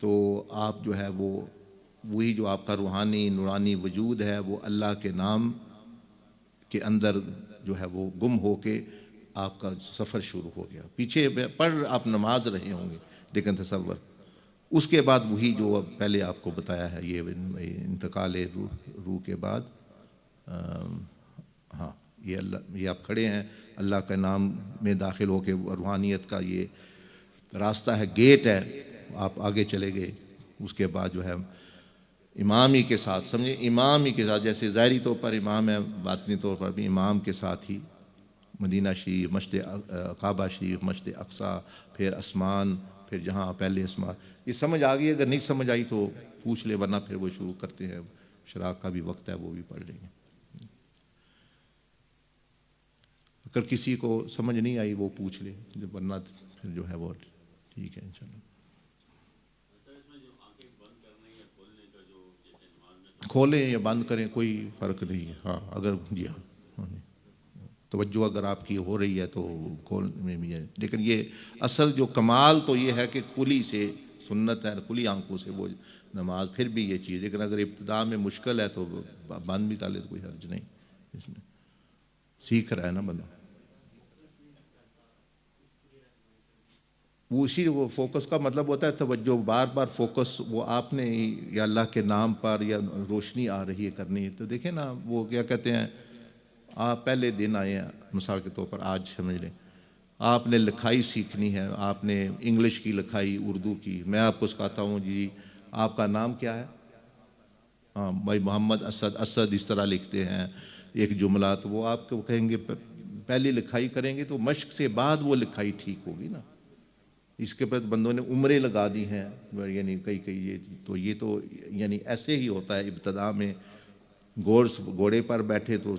تو آپ جو ہے وہی جو آپ کا روحانی نورانی وجود ہے وہ اللہ کے نام کے اندر جو ہے وہ گم ہو کے آپ کا سفر شروع ہو گیا۔ پیچھے پڑھ آپ نماز رہے ہوں گے، لیکن تصور اس کے بعد وہی جو پہلے آپ کو بتایا ہے، یہ انتقال روح کے بعد، ہاں یہ آپ کھڑے ہیں اللہ کے نام میں داخل ہو کے، روحانیت کا یہ راستہ ہے، گیٹ ہے، آپ آگے چلے گئے۔ اس کے بعد جو ہے امام ہی کے ساتھ، سمجھے امام ہی کے ساتھ، جیسے ظاہری طور پر امام ہے، باطنی طور پر بھی امام کے ساتھ ہی مدینہ شریف، مسجد کعبہ شریف، مسجد اقصیٰ، پھر آسمان، پھر جہاں پہلے آسمان۔ یہ سمجھ آ گئی؟ اگر نہیں سمجھ آئی تو پوچھ لے، ورنہ پھر وہ شروع کرتے ہیں، شراق کا بھی وقت ہے، وہ بھی پڑھ لیں گے۔ اگر کسی کو سمجھ نہیں آئی وہ پوچھ لے، ورنہ پھر جو ہے وہ ٹھیک ہے انشاءاللہ۔ کھولیں یا بند کریں کوئی فرق نہیں ہے، ہاں اگر جی ہاں توجہ اگر آپ کی ہو رہی ہے تو کھولنے میں بھی ہے، لیکن یہ اصل جو کمال تو یہ ہے کہ کھلی سے سنت ہے، کھلی آنکھوں سے وہ نماز، پھر بھی یہ چیز، لیکن اگر ابتدا میں مشکل ہے تو بند بھی کر لے تو کوئی حرج نہیں، اس میں سیکھ رہا ہے نا بندہ۔ وہ اسی وہ فوکس کا مطلب ہوتا ہے توجہ، بار بار فوکس، وہ آپ نے یا اللہ کے نام پر یا روشنی آ رہی ہے کرنی، تو دیکھیں نا وہ کیا کہتے ہیں، آپ پہلے دن آئے ہیں مثال کے طور پر، آج سمجھ لیں آپ نے لکھائی سیکھنی ہے، آپ نے انگلش کی لکھائی، اردو کی، میں آپ کو سکھاتا ہوں جی آپ کا نام کیا ہے، ہاں بھائی محمد اسد، اسد اس طرح لکھتے ہیں ایک جملہ، تو وہ آپ کو کہیں گے پہلی لکھائی کریں گے تو مشق سے بعد وہ لکھائی ٹھیک ہوگی نا۔ اس کے بعد بندوں نے عمریں لگا دی ہیں، یعنی کئی یہ تو یعنی ایسے ہی ہوتا ہے ابتدا میں، گھوڑے پر بیٹھے تو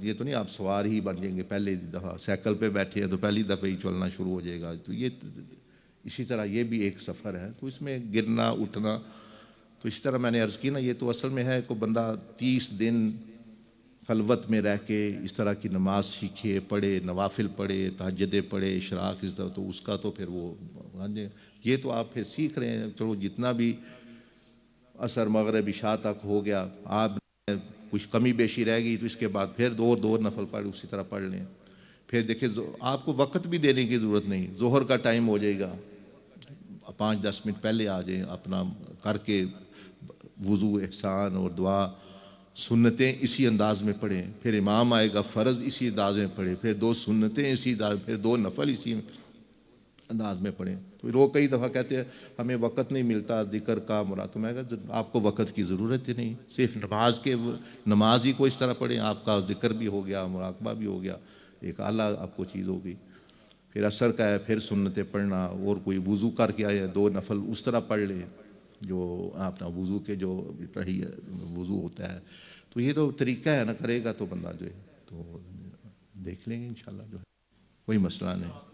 یہ تو نہیں آپ سوار ہی بن جائیں گے پہلے دفعہ، سائیکل پہ بیٹھے ہیں تو پہلی دفعہ ہی چلنا شروع ہو جائے گا، تو یہ اسی طرح یہ بھی ایک سفر ہے، تو اس میں گرنا اٹھنا، تو اس طرح میں نے عرض کی نا، یہ تو اصل میں ہے کہ بندہ 30 دن خلوت میں رہ کے اس طرح کی نماز سیکھے، پڑھے، نوافل پڑھے، تہجدیں پڑھے، اشراق اس طرح، تو اس کا تو پھر وہ یہ تو آپ پھر سیکھ رہے ہیں، چلو جتنا بھی عصر مغرب عشاء تک ہو گیا، آپ کچھ کمی بیشی رہ گئی تو اس کے بعد پھر دو نفل پڑھ اسی طرح پڑھ لیں۔ پھر دیکھیں آپ کو وقت بھی دینے کی ضرورت نہیں، ظہر کا ٹائم ہو جائے گا، 5-10 منٹ پہلے آ جائیں، اپنا کر کے وضو، احسان اور دعا، سنتیں اسی انداز میں پڑھیں، پھر امام آئے گا فرض اسی انداز میں پڑھیں، پھر 2 سنتیں اسی انداز، پھر 2 نفل اسی انداز میں پڑھیں۔ تو لوگ کئی دفعہ کہتے ہیں ہمیں وقت نہیں ملتا ذکر کا، مراد، تو میں کہا آپ کو وقت کی ضرورت ہی نہیں، صرف نماز ہی کو اس طرح پڑھیں، آپ کا ذکر بھی ہو گیا، مراقبہ بھی ہو گیا، ایک اعلیٰ آپ کو چیز ہوگی۔ پھر عصر کا ہے، پھر سنتیں پڑھنا، اور کوئی وضو کر کے آئے 2 نفل اس طرح پڑھ لیں، جو اپنا وضو کے جو وضو ہوتا ہے، تو یہ تو طریقہ ہے نا، کرے گا تو بندہ جو ہے تو دیکھ لیں گے انشاءاللہ، جو ہے کوئی مسئلہ نہیں۔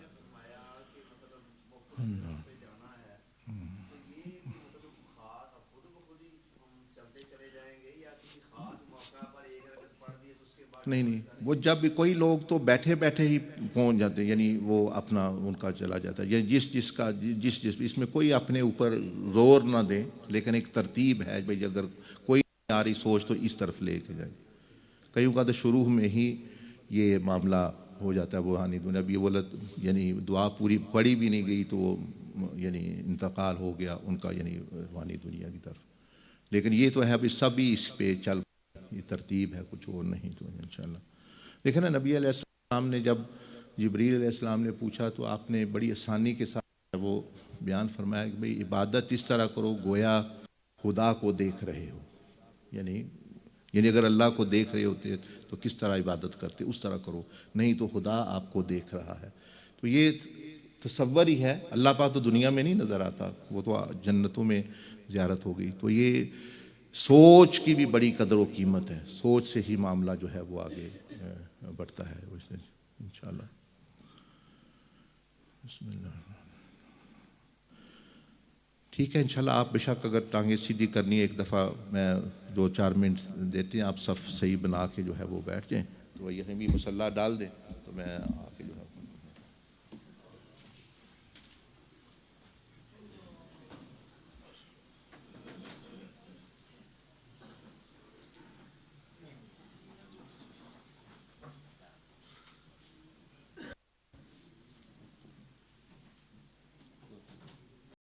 نہیں وہ جب کوئی لوگ تو بیٹھے بیٹھے ہی پہنچ جاتے ہیں، یعنی وہ اپنا ان کا چلا جاتا ہے، یعنی جس اس میں کوئی اپنے اوپر زور نہ دیں، لیکن ایک ترتیب ہے بھائی، اگر کوئی آ رہی سوچ تو اس طرف لے کے جائے۔ کئیوں کا تو شروع میں ہی یہ معاملہ ہو جاتا ہے، وہ روحانی دنیا بھی یعنی دعا پوری پڑھی بھی نہیں گئی تو یعنی انتقال ہو گیا ان کا، یعنی روحانی دنیا کی طرف۔ لیکن یہ تو ہے ابھی سبھی اس پہ چل، یہ ترتیب ہے، کچھ اور نہیں، تو انشاءاللہ دیکھیں نا نبی علیہ السلام نے جب جبریل علیہ السلام نے پوچھا تو آپ نے بڑی آسانی کے ساتھ وہ بیان فرمایا کہ بھئی عبادت اس طرح کرو گویا خدا کو دیکھ رہے ہو، یعنی اگر اللہ کو دیکھ رہے ہوتے تو کس طرح عبادت کرتے، اس طرح کرو، نہیں تو خدا آپ کو دیکھ رہا ہے۔ تو یہ تصور ہی ہے، اللہ پاک تو دنیا میں نہیں نظر آتا، وہ تو جنتوں میں زیارت ہو گئی۔ تو یہ سوچ کی بھی بڑی قدر و قیمت ہے، سوچ سے ہی معاملہ جو ہے وہ آگے بڑھتا ہے انشاءاللہ۔ بسم اللہ۔ ٹھیک ہے انشاءاللہ، آپ بے شک اگر ٹانگیں سیدھی کرنی ہے ایک دفعہ میں 2-4 منٹ دیتے ہیں، آپ صف صحیح بنا کے جو ہے وہ بیٹھ جائیں، تو یہیں بھی مصلی ڈال دیں تو میں